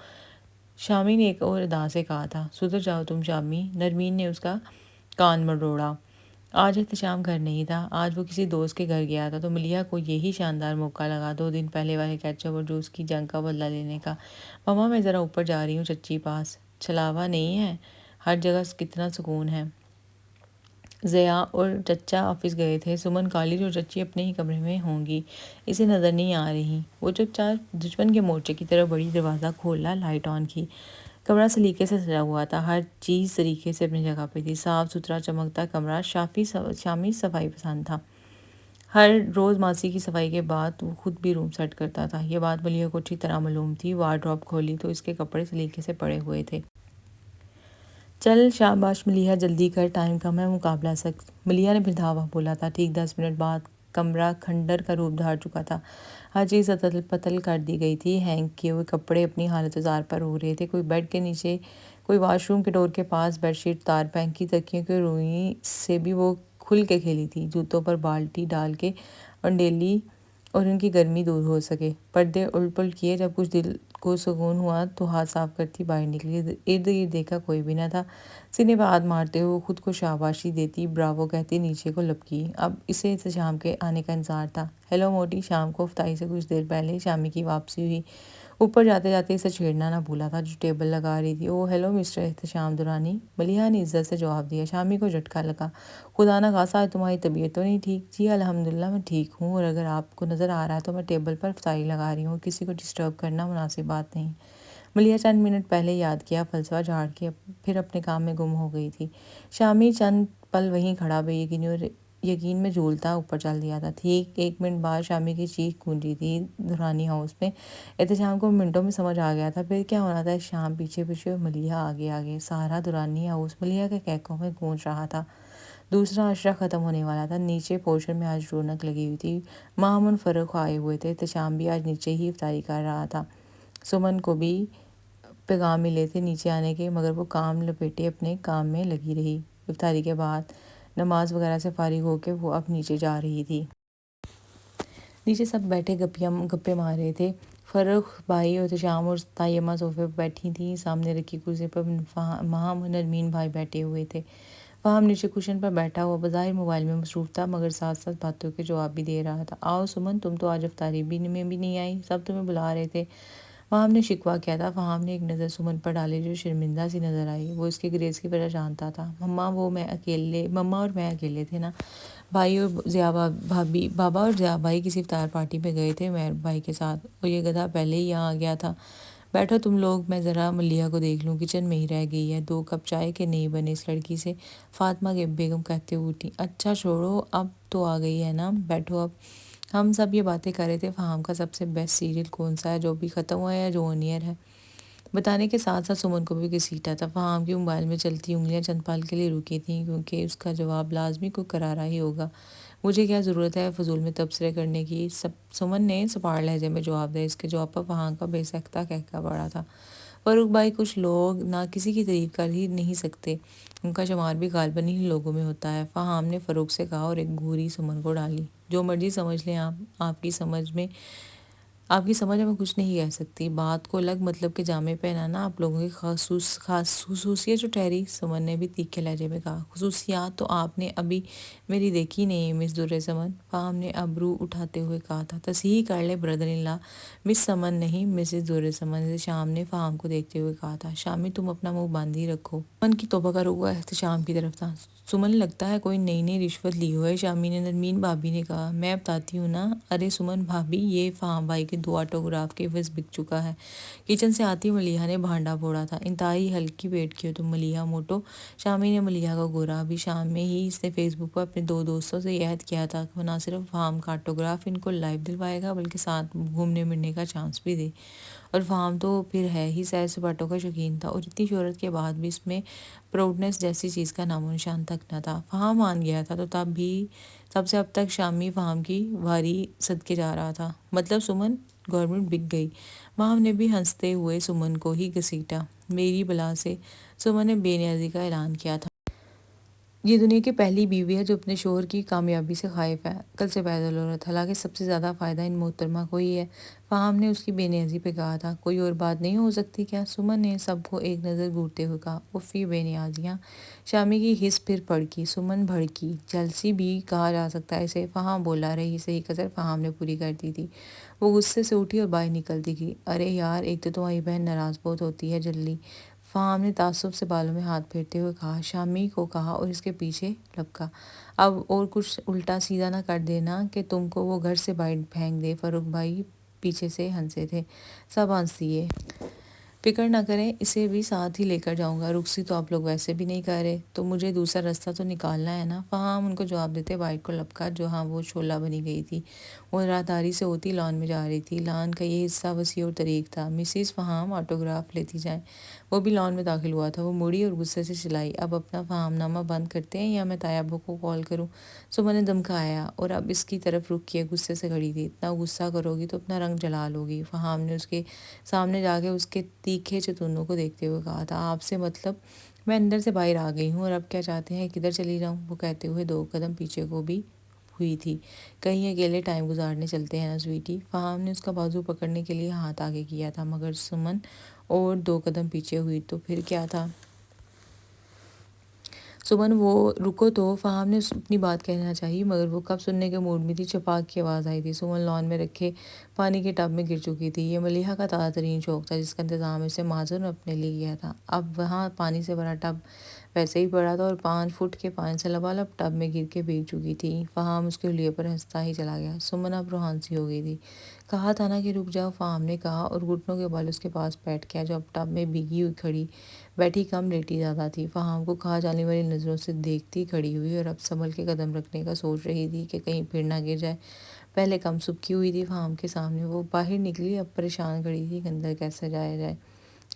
شامی نے ایک اور ادا سے کہا تھا۔ سدھر جاؤ تم شامی، نرمین نے اس کا کان مروڑا۔ آج احتشام گھر نہیں تھا، آج وہ کسی دوست کے گھر گیا تھا، تو ملیحہ کو یہی شاندار موقع لگا 2 دن پہلے والے کیچپ اور جوس کی جنگ کا بدلہ لینے کا۔ مما، میں ذرا اوپر جا رہی ہوں چچی پاس۔ چھلاوا نہیں ہے، ہر جگہ کتنا سکون ہے۔ ضیاء اور چچا آفس گئے تھے۔ سمن کالج اور چچی اپنے ہی کمرے میں ہوں گی، اسے نظر نہیں آ رہی۔ وہ چپ چاپ دشمن کے مورچے کی طرف بڑی، دروازہ کھولا، لائٹ آن کی۔ کمرہ سلیقے سے سجا ہوا تھا، ہر چیز طریقے سے اپنی جگہ پہ تھی، صاف ستھرا چمکتا کمرہ۔ شامی صفائی پسند تھا، ہر روز ماسی کی صفائی کے بعد وہ خود بھی روم سیٹ کرتا تھا۔ یہ بات ملیحہ کو اچھی طرح معلوم تھی۔ وارڈروب کھولی تو اس کے کپڑے سلیقے سے پڑے ہوئے تھے۔ چل شاباش ملیحہ، جلدی کر، ٹائم کم ہے، مقابلہ سخت۔ ملیحہ نے پھر دھاوا بولا تھا۔ ٹھیک 10 منٹ بعد کمرہ کھنڈر کا روپ دھار چکا تھا، ہر چیز اتل پتل کر دی گئی تھی۔ ہینگ کیے ہوئے کپڑے اپنی حالت زار پر ہو رہے تھے، کوئی بیڈ کے نیچے، کوئی واش روم کے ڈور کے پاس۔ بیڈ شیٹ تار پھینکی، تکیوں کی روئی سے بھی وہ کھل کے کھیلی تھی، جوتوں پر بالٹی ڈال کے انڈیلی اور ان کی گرمی دور ہو سکے۔ پردے الٹ پلٹ کیے، جب کچھ کو سکون ہوا تو ہاتھ صاف کرتی باہر نکلی. ارد گرد دیکھا کوئی بھی نہ تھا. سینے پہ ہاتھ مارتے ہوئے خود کو شاباشی دیتی براوو کہتی نیچے کو لپکی. اب اسے احتشام کے آنے کا انتظار تھا. ہیلو موٹی. شام کو افطاری سے کچھ دیر پہلے شامی کی واپسی ہوئی. اوپر جاتے جاتے اسے چھیڑنا نہ بھولا تھا جو ٹیبل لگا رہی تھی. او ہیلو مسٹر احتشام درانی. ملیحہ نے عزت سے جواب دیا. شامی کو جھٹکا لگا. خدا نہ خواستہ آج تمہاری طبیعت تو نہیں ٹھیک؟ جی الحمدللہ میں ٹھیک ہوں، اور اگر آپ کو نظر آ رہا ہے تو میں ٹیبل پر افطاری لگا رہی ہوں. کسی کو ڈسٹرب کرنا مناسب بات نہیں. ملیحہ چند منٹ پہلے یاد کیا فلسفہ جھاڑ کے پھر اپنے کام میں گم ہو گئی تھی. شامی چند پل وہیں کھڑا بے یقینی اور یقین میں جھولتا اوپر چل دیا تھا. ٹھیک 1 منٹ بعد شامی کی چیخ گونجی تھی درانی ہاؤس میں. احتشام کو منٹوں میں سمجھ آ گیا تھا پھر کیا ہونا تھا. شام پیچھے پیچھے اور ملیحہ آگے آگے. سارا درانی ہاؤس ملیحہ کے کہکوں میں گونج رہا تھا. دوسرا عشرہ ختم ہونے والا تھا. نیچے پورشن میں آج رونق لگی ہوئی تھی. ماہمن فرخ آئے ہوئے تھے. احتشام بھی آج نیچے ہی افطاری کر رہا تھا. سمن کو بھی پیغام ملے تھے نیچے آنے کے، مگر وہ کام لپیٹے اپنے کام میں لگی رہی. افطاری کے بعد نماز وغیرہ سے فارغ ہو کے وہ اب نیچے جا رہی تھی. نیچے سب بیٹھے گپے مار رہے تھے. فرخ بھائی اور احتشام اور طیمہ صوفے پہ بیٹھی تھیں. سامنے رکھی کرسی پر ماہم اور نرمین بھائی بیٹھے ہوئے تھے. فہم نیچے کشن پر بیٹھا ہوا بظاہر موبائل میں مصروف تھا، مگر ساتھ ساتھ باتوں کے جواب بھی دے رہا تھا. آؤ سمن، تم تو آج افطاری میں بھی نہیں آئی، سب تمہیں بلا رہے تھے. فہم نے شکوہ کیا تھا. فہم نے ایک نظر سمن پر ڈالی جو شرمندہ سی نظر آئی. وہ اس کے گریز کی وجہ جانتا تھا. مما اور میں اکیلے تھے نا. بھائی اور بابا اور ضیاء بھائی کسی افطار پارٹی میں گئے تھے مہر بھائی کے ساتھ، اور یہ گدھا پہلے ہی یہاں آ گیا تھا. بیٹھو تم لوگ، میں ذرا ملیحہ کو دیکھ لوں، کچن میں ہی رہ گئی ہے. 2 کپ چائے کے نہیں بنے اس لڑکی سے، فاطمہ بیگم کہتے ہوئے اٹھی. اچھا چھوڑو، اب تو آ گئی ہے نا، بیٹھو اب. ہم سب یہ باتیں کر رہے تھے فہم کا سب سے بیسٹ سیریل کون سا ہے، جو بھی ختم ہوا ہے یا جو آن ایئر ہے. بتانے کے ساتھ ساتھ سمن کو بھی گھسیٹا تھا. فہم کی موبائل میں چلتی انگلیاں چند پل کے لیے رکی تھیں، کیونکہ اس کا جواب لازمی کوئی کرارا ہی ہوگا. مجھے کیا ضرورت ہے فضول میں تبصرے کرنے کی. سمن نے سپاڑ لہجے میں جواب دیا. اس کے جواب پر فہم کا بے سختہ کہکا پڑا تھا. فاروق بھائی، کچھ لوگ نہ کسی کی تعریف کر ہی نہیں سکتے، ان کا شمار بھی غالباً ہی لوگوں میں ہوتا ہے. فہم نے فاروق سے کہا اور ایک گھوری سمن کو ڈالی. جو مرضی سمجھ لیں آپ کی سمجھ میں کچھ نہیں کہہ سکتی. بات کو الگ مطلب کے جامے پہنانا آپ لوگوں کی خصوصیت جو ٹھہری. سمن نے بھی تیکھے لہجے میں کہا. خصوصیات تو آپ نے ابھی میری دیکھی نہیں مس در سمن. فہم نے ابرو اٹھاتے ہوئے کہا تھا. تصحیح کر لے بردر ان لا، مس سمن نہیں مسز در سمن. شام نے فہم کو دیکھتے ہوئے کہا تھا. شامی تم اپنا منہ باندھ ہی رکھو. سمن کی توبہ کا رخ احتشام کی طرف تھا. سمن لگتا ہے کوئی نئی رشوت لی ہوئے. شامی نے. نرمین بھابی نے کہا. میں بتاتی ہوں نا. ارے سمن بھابی، یہ فہم بھائی کے 2 آٹوگراف کے عوض بک چکا ہے. کچن سے آتی ملیحہ نے بھانڈا پھوڑا تھا. انتہائی ہلکی پیٹ کی ہو تم ملیحہ موٹو. شامی نے ملیحہ کو گورا. ابھی شام میں ہی اس نے فیس بک پر اپنے 2 دوستوں سے یہ عہد کیا تھا کہ وہ نہ صرف فہم کا آٹوگراف ان کو لائیو دلوائے گا بلکہ ساتھ گھومنے پھرنے کا چانس بھی دے. اور فہم تو پھر ہے ہی سیر سپاٹوں کا شوقین تھا، اور اتنی شہرت کے بعد بھی اس میں پراؤڈنیس جیسی چیز کا نام و نشان تک نہ تھا. فہم مان گیا تھا تو تب سے اب تک شامی فہم کی واری صدقے جا رہا تھا. مطلب سمن گورنمنٹ بک گئی. فہم نے بھی ہنستے ہوئے سمن کو ہی گھسیٹا. میری بلا سے. سمن نے بے نیازی کا اعلان کیا تھا. یہ دنیا کی پہلی بیوی ہے جو اپنے شوہر کی کامیابی سے خائف ہے. کل سے پیدل عورت. حالانکہ سب سے زیادہ فائدہ ان محترمہ کو ہی ہے. فہم نے اس کی بے نیازی پہ کہا تھا. کوئی اور بات نہیں ہو سکتی کیا؟ سمن نے سب کو ایک نظر گھورتے ہوئے کہا. اف یہ بے نیازیاں. شامی کی حس پھر بھڑکی. سمن بھڑکی. جیلسی بھی کہا جا سکتا ہے اسے. فہم بولا رہی. صحیح کسر فہم نے پوری کر دی تھی. وہ غصے سے اٹھی اور باہر نکلتی گئی. ارے یار، ایک تو تمہاری بہن ناراض بہت ہوتی ہے جلدی. فہم نے تعصب سے بالوں میں ہاتھ پھیرتے ہوئے کہا. شامی کو کہا اور اس کے پیچھے لپکا. اب اور کچھ الٹا سیدھا نہ کر دینا کہ تم کو وہ گھر سے باہر پھینک دے. فاروق بھائی پیچھے سے ہنسے تھے. سب ہنس دیے. فکر نہ کریں، اسے بھی ساتھ ہی لے کر جاؤں گا. رخصی تو آپ لوگ ویسے بھی نہیں کر رہے، تو مجھے دوسرا راستہ تو نکالنا ہے نا. فہم ان کو جواب دیتے بائک کو لپکا جہاں وہ شعلہ بنی گئی تھی. وہ راہداری سے ہوتی لان میں جا رہی تھی. لان کا یہ حصہ وسیع اور طریق تھا. مسز فہم آٹوگراف لیتی جائیں. وہ بھی لان میں داخل ہوا تھا. وہ مڑی اور غصے سے چلائی. اب اپنا فہم نامہ بند کرتے ہیں یا میں طیہ ابو کو کال کروں؟ سمن نے دمکایا اور اب اس کی طرف رخ کیے. غصے سے کھڑی تھی. اتنا غصہ کرو گی تو اپنا رنگ جلا لو گی. فہم نے اس کے سامنے جا کے اس کے تیکھے چتونوں کو دیکھتے ہوئے کہا تھا. آپ سے مطلب؟ میں اندر سے باہر آ گئی ہوں، اور اب کیا چاہتے ہیں؟ کدھر چلی جاؤں؟ وہ کہتے ہوئے 2 قدم پیچھے کو بھی ہوئی تھی۔ کہیں اکیلے ٹائم گزارنے چلتے ہیں نا سویٹی۔ فہام نے اس کا بازو پکڑنے کے لیے ہاتھ آگے کیا تھا مگر سمن اور 2 قدم پیچھے ہوئی۔ تو پھر کیا تھا؟ سمن وہ رکو تو، فہام نے اپنی بات کہنا چاہی مگر وہ کب سننے کے موڈ میں تھی۔ چھپاک کی آواز آئی تھی۔ سمن لان میں رکھے پانی کے ٹب میں گر چکی تھی۔ یہ ملیحہ کا تازہ ترین شوق تھا جس کا انتظام اسے مہاجر نے اپنے لیے کیا تھا۔ اب وہاں پانی سے بھرا ٹب ویسے ہی پڑا تھا اور 5 فٹ کے پانی سے لبالب ٹب میں گر کے بھیگ چکی تھی۔ فہام اس کے حلیے پر ہنستا ہی چلا گیا۔ سمن اب روحان سی ہو گئی تھی۔ کہا تھا نا کہ رک جاؤ، فہام نے کہا اور گھٹنوں کے بل اس کے پاس بیٹھ گیا جو اب ٹب میں بھیگی ہوئی کھڑی بیٹھی کم لیٹی زیادہ تھی۔ فہام کو کہا جانے والی نظروں سے دیکھتی کھڑی ہوئی اور اب سنبھل کے قدم رکھنے کا سوچ رہی تھی کہ کہیں پھر نہ گر جائے۔ پہلے کم سبکی ہوئی تھی فہام کے سامنے۔ وہ باہر نکلی، اب پریشان کھڑی تھی کہ اندر کیسے جایا جائے۔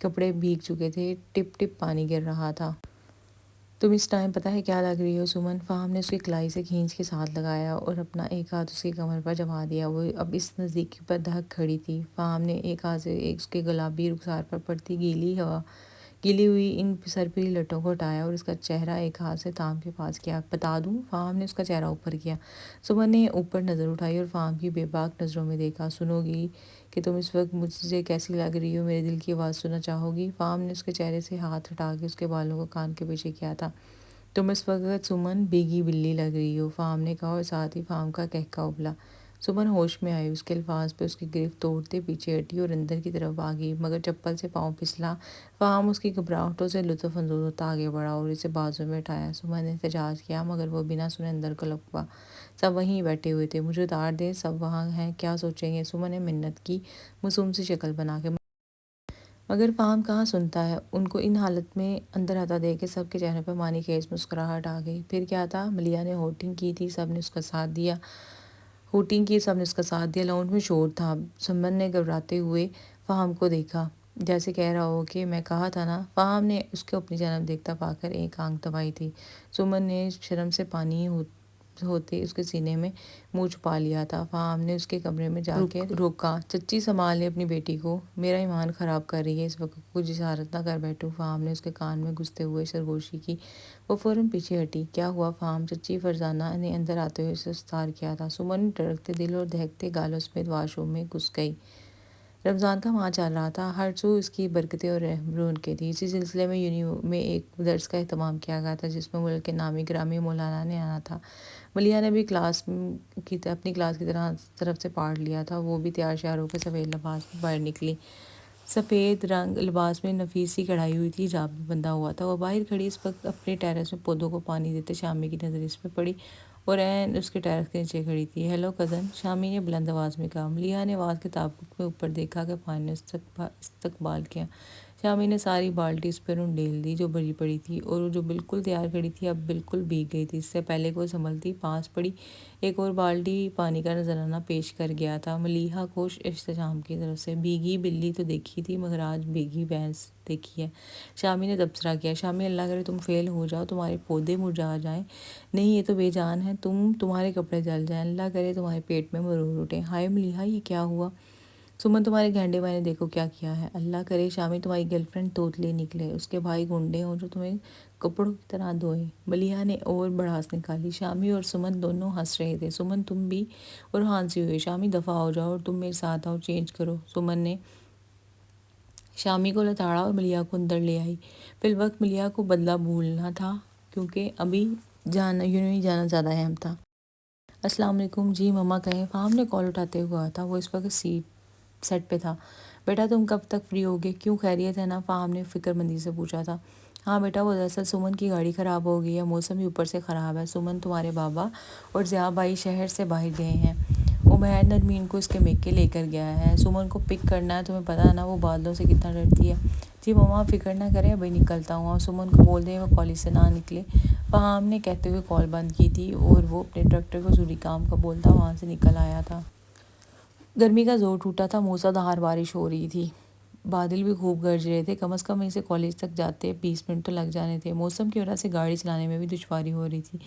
کپڑے بھیگ چکے تھے، ٹپ ٹپ پانی گر رہا تھا۔ تم اس ٹائم پتہ ہے کیا لگ رہی ہو سمن؟ فہام نے اس کی کلائی سے کھینچ کے ساتھ لگایا اور اپنا ایک ہاتھ اس کی کمر پر جما دیا۔ وہ اب اس نزدیکی پر دھک کھڑی تھی۔ فہام نے ایک ہاتھ سے اس کے گلابی رخسار پر پڑتی گیلی ہوئی ان سرپری لٹوں کو ہٹایا اور اس کا چہرہ ایک ہاتھ سے تھام کے پاس کیا۔ بتا دوں؟ فہام نے اس کا چہرہ اوپر کیا۔ سمن نے اوپر نظر اٹھائی اور فہام کی بے باک نظروں میں دیکھا۔ سنو گی کہ تم اس وقت مجھے کیسی لگ رہی ہو؟ میرے دل کی آواز سننا چاہو گی؟ فہام نے اس کے چہرے سے ہاتھ ہٹا کے اس کے بالوں کو کان کے پیچھے کیا تھا۔ تم اس وقت سمن بھیگی بلی لگ رہی ہو، فہام نے کہا اور ساتھ ہی فہام کا قہقہ ابلا۔ سمن ہوش میں آئی، اس کے الفاظ پہ اس کی گرفت توڑتے پیچھے ہٹی اور اندر کی طرف بھاگی مگر چپل سے پاؤں پھسلا۔ فہام اس کی گھبراہٹوں سے لطف اندوز ہوتا آگے بڑھا اور اسے بازو میں اٹھایا۔ سمن نے احتجاج کیا مگر وہ بنا سنے اندر کو لپکا۔ سب وہیں بیٹھے ہوئے تھے، مجھے اتار دیں، سب وہاں ہیں، کیا سوچیں گے؟ سمن نے منت کی معصوم سی شکل بنا کے مگر فہام کہاں سنتا ہے۔ ان کو ان حالت میں اندر آتا دیکھ کے سب کے چہرے پر معنی خیز مسکراہٹ آ گئی۔ پھر کیا تھا؟ ملیحہ نے ہوٹنگ کی تھی، سب نے اس کا ساتھ دیا۔ لاؤنج میں شور تھا۔ سمن نے گھبراتے ہوئے فہام کو دیکھا جیسے کہہ رہا ہو کہ میں کہا تھا نا۔ فہام نے اس کو اپنی جانب دیکھتا پا کر ایک آنکھ دبائی تھی۔ سمن نے شرم سے پانی ہوتے اس کے سینے میں منہ چھپا لیا تھا۔ فہام نے اس کے کمرے میں جا کے روکا۔ چچی سنبھال لیں اپنی بیٹی کو، میرا ایمان خراب کر رہی ہے، اس وقت کچھ اشارت نہ کر بیٹھو۔ فہام نے اس کے کان میں گھستے ہوئے سرگوشی کی۔ وہ فوراً پیچھے ہٹی۔ کیا ہوا فہام؟ چچی فرزانہ نے اندر آتے ہوئے اسے استار کیا تھا۔ سمن نے دھڑکتے دل اور دہکتے گالوں سمیت واش روم میں گھس گئی۔ رمضان کا ماہ چل رہا تھا، ہر سو اس کی برکتیں اور رونقیں تھیں۔ اسی سلسلے میں ایک درس کا اہتمام کیا گیا تھا جس میں ملک کے نامی گرامی مولانا نے آنا تھا۔ ملیحہ نے بھی اپنی کلاس کی طرف سے پارٹ لیا تھا۔ وہ بھی تیار شیار ہو کے سفید لباس میں باہر نکلی۔ سفید رنگ لباس میں نفیس سی کڑھائی ہوئی تھی، حجاب بھی بندھا ہوا تھا۔ وہ باہر کھڑی اس وقت اپنے ٹیرس میں پودوں کو پانی دیتے شامی کی نظر اس پہ پڑی اور عین اس کے ٹیرس کے نیچے کھڑی تھی۔ ہیلو کزن، شامی نے بلند آواز میں کہا۔ ملیحہ نے آواز کے تابوت میں اوپر دیکھا کہ پانی نے استقبال کیا۔ شامی نے ساری بالٹی اس پر ڈیل دی جو بھری پڑی تھی اور وہ جو بالکل تیار کھڑی تھی اب بالکل بھیگ گئی تھی۔ اس سے پہلے کوئی سنبھلتی پاس پڑی ایک اور بالٹی پانی کا نذرانہ پیش کر گیا تھا ملیحہ کو احتشام کی طرف سے۔ بھیگی بلی تو دیکھی تھی مگر آج بھیگی بھینس دیکھی ہے، شامی نے تبصرہ کیا۔ شامی، اللہ کرے تم فیل ہو جاؤ، تمہارے پودے مرجھا جائیں۔ نہیں، یہ تو بے جان ہے، تمہارے کپڑے جل جائیں، اللہ کرے تمہارے پیٹ میں مرور اٹھے۔ ہائے ملیحہ، یہ کیا ہوا؟ سمن، تمہارے گھنٹے میں نے دیکھو کیا کیا ہے، اللہ کرے شامی تمہاری گرل فرینڈ توتلی نکلے، اس کے بھائی گنڈے ہوں جو تمہیں کپڑوں کی طرح دھوئیں۔ ملیحہ نے اور بڑھاس نکالی۔ شامی اور سمن دونوں ہنس رہے تھے۔ سمن، تم بھی؟ اور ہانسی ہوئی۔ شامی، دفعہ ہو جاؤ اور تم میرے ساتھ آؤ، چینج کرو۔ سمن نے شامی کو لتاڑا اور ملیحہ کو اندر لے آئی۔ فی الوقت ملیحہ کو بدلہ بھولنا تھا کیونکہ ابھی یونیورسٹی جانا زیادہ اہم تھا۔ السلام علیکم، جی مما کہیں، فہام نے کال اٹھاتے ہوئے کہا تھا۔ وہ اس وقت سیٹ پہ تھا۔ بیٹا تم کب تک فری ہوگے؟ کیوں، خیریت ہے نا؟ فہام نے فکر مندی سے پوچھا تھا۔ ہاں بیٹا، وہ دراصل سمن کی گاڑی خراب ہو گئی ہے، موسم بھی اوپر سے خراب ہے۔ سمن، تمہارے بابا اور ضیاء بھائی شہر سے باہر گئے ہیں، عمیر نرمین کو اس کے میکے لے کر گیا ہے، سمن کو پک کرنا ہے، تمہیں پتہ ہے نا وہ بادلوں سے کتنا ڈرتی ہے۔ جی مما، فکر نہ کریں، ابھی نکلتا ہوں، اور سمن کو بول دیں وہ کالج سے نہ نکلے۔ فہام نے کہتے ہوئے کال بند کی تھی اور وہ اپنے ٹریکٹر کو ضروری کام کا بولتا وہاں سے نکل آیا تھا۔ گرمی کا زور ٹوٹا تھا، موسلا دھار بارش ہو رہی تھی، بادل بھی خوب گرج رہے تھے۔ کم از کم اسے کالج تک جاتے 20 منٹ تو لگ جانے تھے۔ موسم کی وجہ سے گاڑی چلانے میں بھی دشواری ہو رہی تھی۔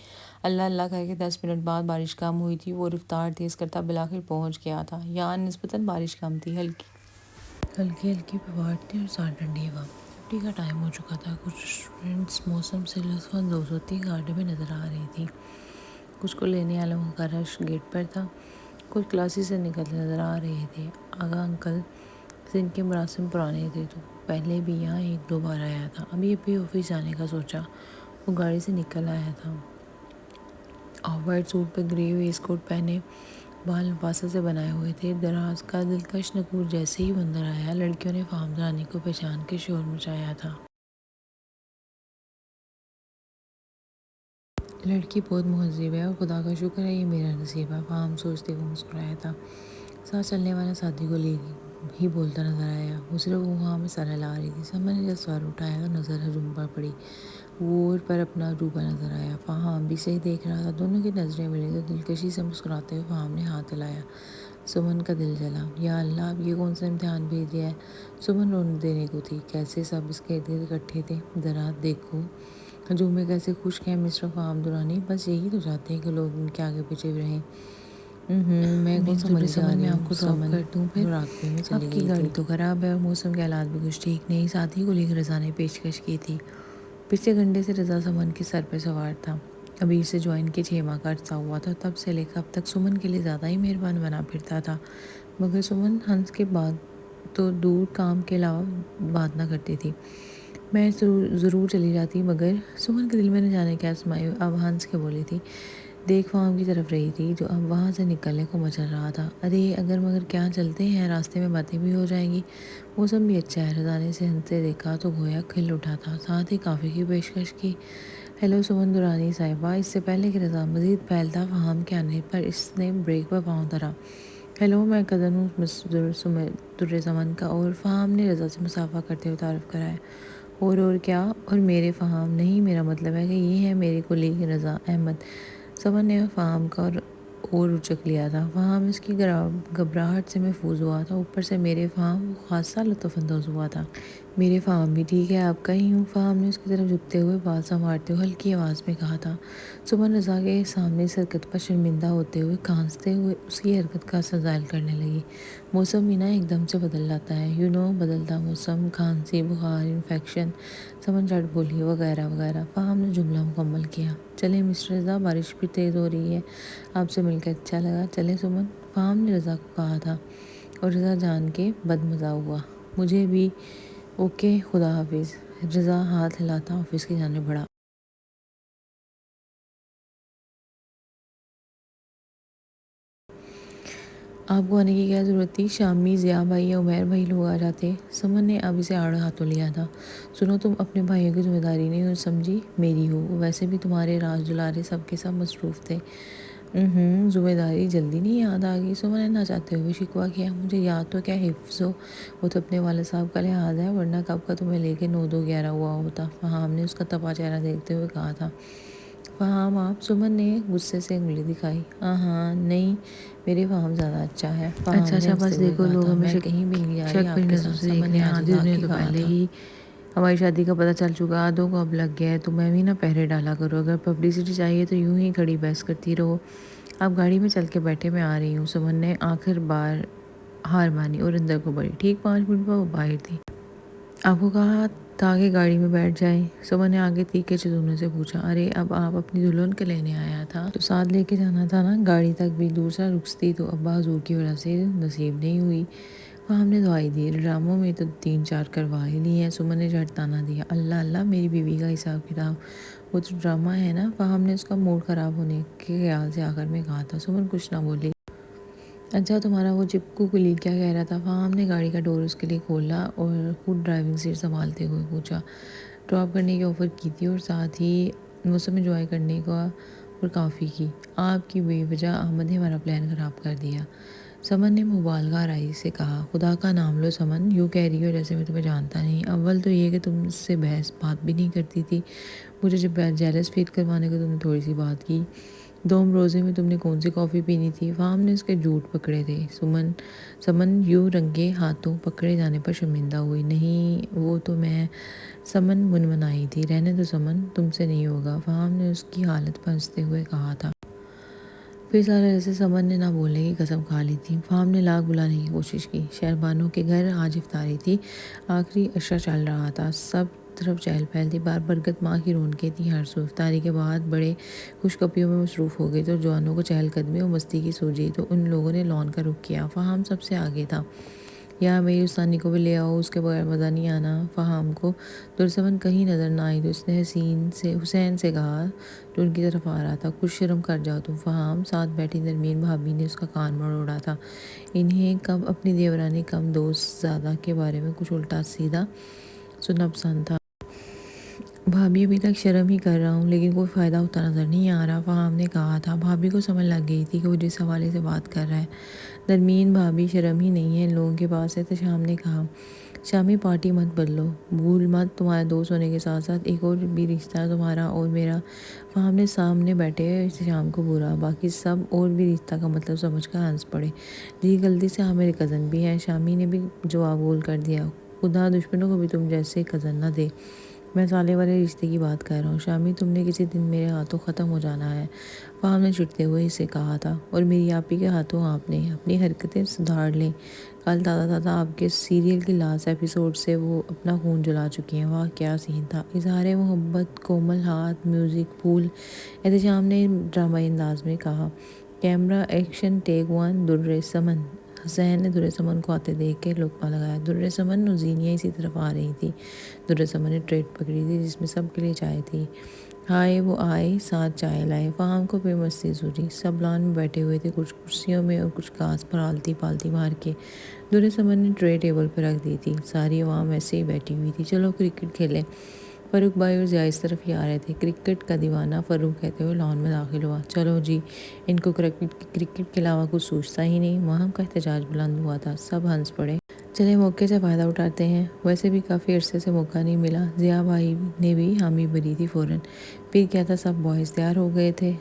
اللہ اللہ کر کے 10 منٹ بعد بارش کم ہوئی تھی۔ وہ رفتار تیز کرتا بالآخر پہنچ گیا تھا۔ یہاں نسبتاً بارش کم تھی، ہلکی پھوار تھی اور ساتھ ٹھنڈی ہوا۔ چھٹی کا ٹائم ہو چکا تھا۔ کچھ اسٹوڈنٹس موسم سے لطف اندوز ہوتی گارڈن میں نظر آ رہی تھی، مجھ کو لینے والوں کا رش گیٹ پر تھا۔ کچھ کلاسز سے نکلتے نظر آ رہے تھے۔ آغا انکل جن کے مراسم پرانے تھے تو پہلے بھی یہاں ایک دو بار آیا تھا۔ ابھی آفس جانے کا سوچا، وہ گاڑی سے نکل آیا تھا۔ آف وائٹ سوٹ پہ گرے ویسٹ کوٹ پہنے، بال نفاست سے بنائے ہوئے تھے۔ دراز کا دلکش نکور جیسے ہی اندر آیا، لڑکیوں نے فہم رانی کو پہچان کے شور مچایا تھا۔ لڑکی بہت مہذب ہے اور خدا کا شکر ہے یہ میرا نصیب ہے، فہم سوچتے ہوئے مسکرایا تھا۔ ساتھ چلنے والا ساتھی کو لے ہی بولتا نظر آیا، وہ صرف وہاں میں سر ہلا رہی تھی۔ سمن نے جب سر اٹھایا تو نظر ہجوم پر پڑی، وہ پر اپنا عجوبہ نظر آیا۔ فہم بھی صحیح دیکھ رہا تھا، دونوں کی نظریں ملی تو دلکشی سے مسکراتے ہوئے فہم نے ہاتھ ہلایا۔ سمن کا دل جلا، یا اللہ اب یہ کون سا امتحان بھیج دیا ہے۔ سمن رونے دینے کو تھی، کیسے سب اس کے ارد گرد اکٹھے تھے۔ ذرا دیکھو ہجوم میں کیسے خشک ہیں مسٹر فہم درانی، بس یہی تو چاہتے ہیں کہ لوگ ان کے آگے پیچھے رہیں۔ میں کون سا مری جا رہی ہوں، سمن کر دوں پھر راکوی میں چلی گئی تھی۔ گاڑی تو خراب ہے اور موسم کے حالات بھی کچھ ٹھیک نہیں۔ ساتھی کو لے کر رضا نے پیشکش کی تھی۔ پچھلے گھنٹے سے رضا سمن کے سر پہ سوار تھا۔ ابیر سے جوائن کے 6 ماہ کا عرصہ ہوا تھا، تب سے لے کر اب تک سمن کے لیے زیادہ ہی مہربان بنا پھرتا تھا، مگر سمن ہنس کے بعد تو دور کام کے علاوہ بات نہ کرتی تھی۔ میں ضرور چلی جاتی، مگر سمن کے دل میں نہ جانے کیا سمائی اب ہنس کے بولی تھی۔ دیکھ فہم کی طرف رہی تھی جو اب وہاں سے نکلنے کو مچل رہا تھا۔ ارے اگر مگر کیا چلتے ہیں، راستے میں باتیں بھی ہو جائیں گی، موسم بھی اچھا ہے۔ رضا نے اسے ہنستے دیکھا تو گویا کھل اٹھا تھا، ساتھ ہی کافی کی پیشکش کی۔ ہیلو سمن درانی صاحبہ۔ اس سے پہلے کہ رضا مزید پھیلتا، فہم کے آنے پر اس نے بریک پر پاؤں دھرا۔ ہیلو میں کزن ہوں در سمن کا، اور فہم نے رضا سے مصافحہ کرتے ہوئے تعارف کرایا۔ اور کیا؟ اور میرے فہم نہیں، میرا مطلب ہے کہ یہ ہے میرے کولیگ رضا احمد۔ سمن نے فہم کا اور اچک لیا تھا۔ فہم اس کی گھبراہٹ سے محفوظ ہوا تھا، اوپر سے میرے فہم وہ خاصا لطف اندوز ہوا تھا۔ میرے فہم بھی ٹھیک ہے، آپ کا ہی ہوں، فہم نے اس کی طرف جھکتے ہوئے بال سنوارتے ہوئے ہلکی آواز میں کہا تھا۔ سمن رضا کے سامنے اس حرکت پر شرمندہ ہوتے ہوئے کھانستے ہوئے اس کی حرکت کا اثر ظاہر کرنے لگی۔ موسم بھی نہ ایک دم سے بدل جاتا ہے، بدلتا موسم، کھانسی، بخار، انفیکشن، سمن جھٹ بولی، وغیرہ وغیرہ۔ فہم نے جملہ مکمل کیا۔ چلیں مسٹر رضا، بارش بھی تیز ہو رہی ہے، آپ سے مل کے اچھا لگا، چلیں سمن، فہم نے رضا کو کہا تھا، اور رضا جان کے بدمزہ ہوا۔ مجھے بھی، اوکے خدا حافظ۔ رضا ہاتھ ہلاتا آفس کی جانب بڑھا۔ آپ کو آنے کی کیا ضرورت تھی؟ شامی، ضیاء بھائی یا عمیر بھائی لوگ آ جاتے۔ سمن نے اب اسے آڑ ہاتھوں لیا تھا۔ سنو تم اپنے بھائیوں کی ذمہ داری نہیں ہو سمجھی، میری ہو، ویسے بھی تمہارے راز دلارے سب کے سب مصروف تھے۔ ذمہ داری جلدی نہیں یاد آ گئی، سمن نے نہ چاہتے ہوئے شکوہ کیا۔ مجھے یاد تو کیا حفظ ہو، وہ تو اپنے والد صاحب کا لحاظ ہے، ورنہ کب کا تمہیں لے کے 9-2-11 ہوا ہوتا، فہم نے اس کا تپا چہرہ دیکھتے ہوئے کہا تھا۔ فہم آپ؟ سمن نے غصے سے انگلی دکھائی۔ ہاں نہیں، میرے فہم زیادہ اچھا ہے، فہم نے اچھا بس دیکھو لوگ ہمیں کہیں بھی نہیں جا رہی شک آپ پہ کے نظر ساتھ، سے دیکھ سمن رہے نے ہیں، آج آدھی دنیا کی تو کہا پہلے تھا۔ ہی ہماری شادی کا پتہ چل چکا، آدھوں کو اب لگ گیا ہے، تو میں بھی نہ پہرے ڈالا کرو، اگر پبلسٹی چاہیے تو یوں ہی کھڑی بحث کرتی رہو۔ آپ گاڑی میں چل کے بیٹھے، میں آ رہی ہوں۔ سمن نے آخر بار ہار مانی اور اندر کو بڑھی۔ ٹھیک 5 منٹ بعد وہ باہر تھی۔ آپ کو کہا تھا کہ گاڑی میں بیٹھ جائیں، سمن نے آگے تیکھے چتونے سے پوچھا۔ ارے اب آپ اپنی دلہن کے لینے آیا تھا تو ساتھ لے کے جانا تھا نا، گاڑی تک بھی دوسرا رخصتی تو ابا حضور کی وجہ سے نصیب نہیں ہوئی، فہم نے دعائی دی۔ ڈراموں میں تو 3-4 کروا ہی لی ہیں، سمن نے جھٹ تانا دیا۔ اللہ اللہ، میری بیوی کا حساب کتاب، وہ تو ڈرامہ ہے نا، فہم نے اس کا موڈ خراب ہونے کے خیال سے آخر میں کہا تھا۔ سمن کچھ نہ بولی۔ اچھا تمہارا وہ چپکو کلیگ کیا کہہ رہا تھا؟ فہم نے گاڑی کا ڈور اس کے لیے کھولا اور خود ڈرائیونگ سیٹ سنبھالتے ہوئے پوچھا۔ ڈراپ کرنے کی آفر کی تھی اور ساتھ ہی موسم انجوائے کرنے کا اور کافی کی۔ آپ کی بے وجہ آمد نے ہمارا پلان خراب کر دیا، سمن نے مبالغہ آرائی سے کہا۔ خدا کا نام لو سمن، یوں کہہ رہی ہو جیسے میں تمہیں جانتا نہیں۔ اول تو یہ کہ تم سے بحث بات بھی نہیں کرتی تھی، مجھے جب جیلس فیل کروانے کو تم نے تھوڑی سی بات کی۔ دوم روزے میں تم نے کون سی کافی پینی تھی؟ فہم نے اس کے جھوٹ پکڑے تھے۔ سمن یوں رنگے ہاتھوں پکڑے جانے پر شرمندہ ہوئی۔ نہیں وہ تو میں، سمن منمنائی تھی۔ رہنے دو سمن، تم سے نہیں ہوگا، فہم نے اس کی حالت پر ہنستے ہوئے کہا تھا۔ پھر سارے ایسے سمن نے نہ بولنے کی قسم کھا لی تھی۔ فہم نے لاکھ بلانے کی کوشش کی۔ شہر بانو کے گھر آج افطاری تھی، آخری عشاء چل رہا تھا، سب طرف چہل پہل تھی، بار برکت ماں کی رونقیں تھیں ہر سو۔ افطاری کے بعد بڑے خوشگپیوں میں مصروف ہو گئے تو جوانوں کو چہل قدمی اور مستی کی سوجی تو ان لوگوں نے لان کا رخ کیا۔ فہام سب سے آگے تھا۔ یا میری استانی کو بھی لے آؤ، اس کے بغیر مزہ نہیں آنا۔ فہام کو درسمن کہیں نظر نہ آئی تو اس نے حسین سے کہا جو ان کی طرف آ رہا تھا، کچھ شرم کر جاؤ تم فہام۔ ساتھ بیٹھی نرمین بھابھی نے اس کا کان مروڑا تھا۔ انہیں کب اپنی دیورانی کم دوست زادہ کے بارے میں کچھ الٹا سیدھا سننا پسند تھا۔ بھابھی ابھی تک شرم ہی کر رہا ہوں لیکن کوئی فائدہ ہوتا نظر نہیں آ رہا، فہام نے کہا تھا۔ بھابھی کو سمجھ لگ گئی تھی کہ وہ جس حوالے سے بات کر رہا ہے نرمین بھابھی شرم ہی نہیں ہے ان لوگوں کے پاس۔ احتشام نے کہا شامی پارٹی مت بدلو، بھول مت تمہارے دوست ہونے کے ساتھ ساتھ ایک اور بھی رشتہ ہے تمہارا اور میرا۔ فہام نے سامنے بیٹھے احتشام کو برا باقی سب اور بھی رشتہ کا مطلب سمجھ کر ہنس پڑے۔ جی غلطی سے آپ میرے کزن بھی ہیں، شامی نے بھی جواب گول کر دیا۔ خدا دشمنوں کو بھی تم جیسے کزن نہ دے، میں سالے والے رشتے کی بات کر رہا ہوں۔ شامی تم نے کسی دن میرے ہاتھوں ختم ہو جانا ہے، فہام نے چڑھتے ہوئے اسے کہا تھا، اور میری آپی کے ہاتھوں آپ نے اپنی حرکتیں سدھار لیں۔ کل دادا آپ کے سیریل کی لاسٹ ایپیسوڈ سے وہ اپنا خون جلا چکی ہیں، واہ کیا سین تھا۔ اظہار محبت، کومل ہاتھ، میوزک، پھول، احتشام نے ڈرامائی انداز میں کہا۔ کیمرہ ایکشن ٹیک 1 درِ سمن۔ حسین نے درِ سمن کو آتے دیکھ کے لقمہ لگایا۔ درِ سمن اور زینیہ اسی طرف آ رہی تھی۔ درِ سمن نے ٹریٹ پکڑی تھی جس میں سب کے لیے چائے تھی۔ ہائے وہ آئے، ساتھ چائے لائے۔ فہام کو بے مستی سوجی۔ سب لان میں بیٹھے ہوئے تھے، کچھ کرسیوں میں اور کچھ گھاس پر آلتی پالتی مار کے۔ درِ سمن نے ٹرے ٹیبل پر رکھ دی تھی، ساری عوام ایسے ہی بیٹھی ہوئی تھی۔ چلو کرکٹ کھیلیں۔ فاروق بھائی اور ضیاء اس طرف ہی آ رہے تھے۔ کرکٹ کا دیوانہ فاروق کہتے ہوئے لان میں داخل ہوا۔ چلو جی، ان کو کرکٹ کے علاوہ کچھ سوچتا ہی نہیں۔ ماہم کا احتجاج بلند ہوا تھا، سب ہنس پڑے۔ چلے موقع سے فائدہ اٹھاتے ہیں، ویسے بھی کافی عرصے سے موقع نہیں ملا۔ ضیاء بھائی نے بھی حامی بھری تھی فوراً۔ پھر کیا تھا، سب بوائز تیار ہو گئے تھے۔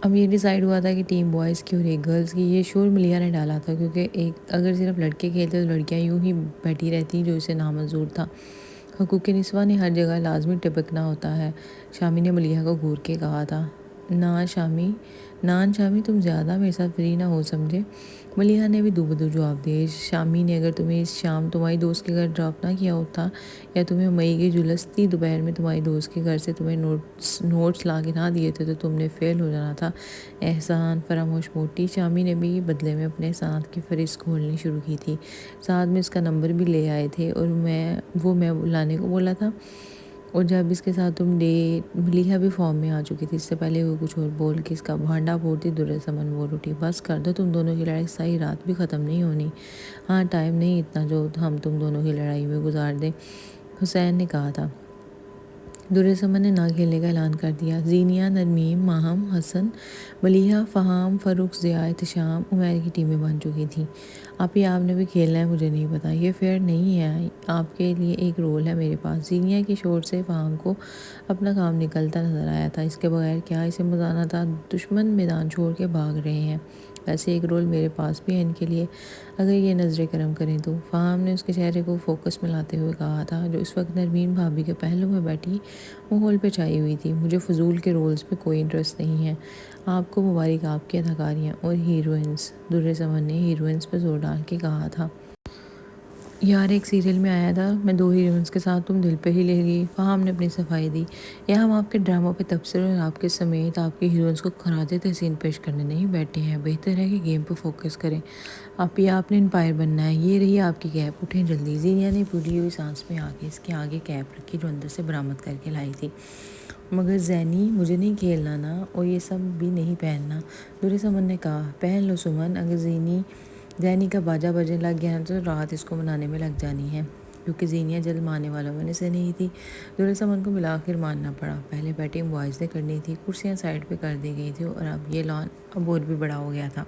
اب یہ ڈیسائیڈ ہوا تھا کہ ٹیم بوائز کی اور ایک گرلز کی۔ یہ شور ملیحہ نے ڈالا تھا کیونکہ اگر صرف لڑکے کھیلتے تو لڑکیاں یوں ہی بیٹھی رہتی جو اسے نامنظور تھا۔ حقوق نسواں نے ہر جگہ لازمی ٹپکنا ہوتا ہے، شامی نے ملیحہ کو گھور کے کہا تھا۔ نان شامی تم زیادہ میرے ساتھ فری نہ ہو سمجھے، ملیحہ نے بھی دو بدو جواب دیا۔ شامی نے اگر تمہیں اس شام تمہاری دوست کے گھر ڈراپ نہ کیا ہوتا یا تمہیں مئی کی جھلستی دوپہر میں تمہاری دوست کے گھر سے تمہیں نوٹس لا کے نہ دیے تھے تو تم نے فیل ہو جانا تھا۔ احسان فراموش موٹی۔ شامی نے بھی بدلے میں اپنے احسانات کی فہرست کھولنی شروع کی تھی، ساتھ میں اس کا نمبر بھی لے آئے تھے اور میں لانے کو بولا تھا، اور جب اس کے ساتھ تم ڈیٹ۔ ملیحہ بھی فارم میں آ چکی تھی، اس سے پہلے وہ کچھ اور بول کے اس کا بھانڈا پھوڑتی درِ سمن بول اٹھی۔ بس کر دو، تم دونوں کی لڑائی ساری رات بھی ختم نہیں ہونی۔ ہاں ٹائم نہیں اتنا جو ہم تم دونوں کی لڑائی میں گزار دیں، حسین نے کہا تھا۔ درِ سمن نے نہ کھیلنے کا اعلان کر دیا۔ زینیہ، نرمین، ماہم، حسن، ملیحہ، فہام، فاروق، ضیاء، احتشام، عمیر کی ٹیمیں بن چکی تھیں۔ آپی آپ نے بھی کھیلنا ہے؟ مجھے نہیں پتا، یہ فیئر نہیں ہے، آپ کے لیے ایک رول ہے میرے پاس۔ زینیہ کے شور سے فہام کو اپنا کام نکلتا نظر آیا تھا، اس کے بغیر کیا اسے مزہ آنا تھا۔ دشمن میدان چھوڑ کے بھاگ رہے ہیں، ویسے ایک رول میرے پاس بھی ہے ان کے لیے، اگر یہ نظر کرم کریں تو۔ فہام نے اس کے چہرے کو فوکس میں لاتے ہوئے کہا تھا، جو اس وقت نرمین بھابھی کے پہلو میں بیٹھی ماحول پہ چھائی ہوئی تھی۔ مجھے فضول کے رولز میں کوئی انٹرسٹ نہیں ہے، آپ کو مبارک آپ کی اداکاریاں اور ہیروئنز۔ درِ سمن نے ہیروئنز پہ زور ڈال کے کہا تھا۔ یار ایک سیریل میں آیا تھا، میں 2 ہیروئنز کے ساتھ تم دل پہ ہی لے گئی، فہام نے اپنی صفائی دی۔ یا ہم آپ کے ڈراموں پہ تبصرے اور آپ کے سمیت آپ کی ہیروئنز کو خراج تحسین پیش کرنے نہیں بیٹھے ہیں، بہتر ہے کہ گیم پہ فوکس کریں۔ آپ نے امپائر بننا ہے، یہ رہی آپ کی کیپ، اٹھیں جلدی۔ زینیہ نے پھولی ہوئی سانس میں آگے اس کے آگے کیپ رکھی جو اندر سے برآمد کر کے لائی تھی۔ مگر زینی مجھے نہیں کھیلنا نا، اور یہ سب بھی نہیں پہننا، درِ سمن نے کہا۔ پہن لو سمن، اگر زینی کا باجا بجنے لگ گیا نا تو رات اس کو منانے میں لگ جانی ہے، کیونکہ زینیہ جلد ماننے والوں میں سے نہیں تھی۔ درِ سمن کو بالآخر ماننا پڑا، پہلے بیٹنگ بوائز نے کرنی تھی، کرسیاں سائڈ پہ کر دی گئی تھی اور اب یہ لان اب اور بھی بڑا ہو گیا تھا۔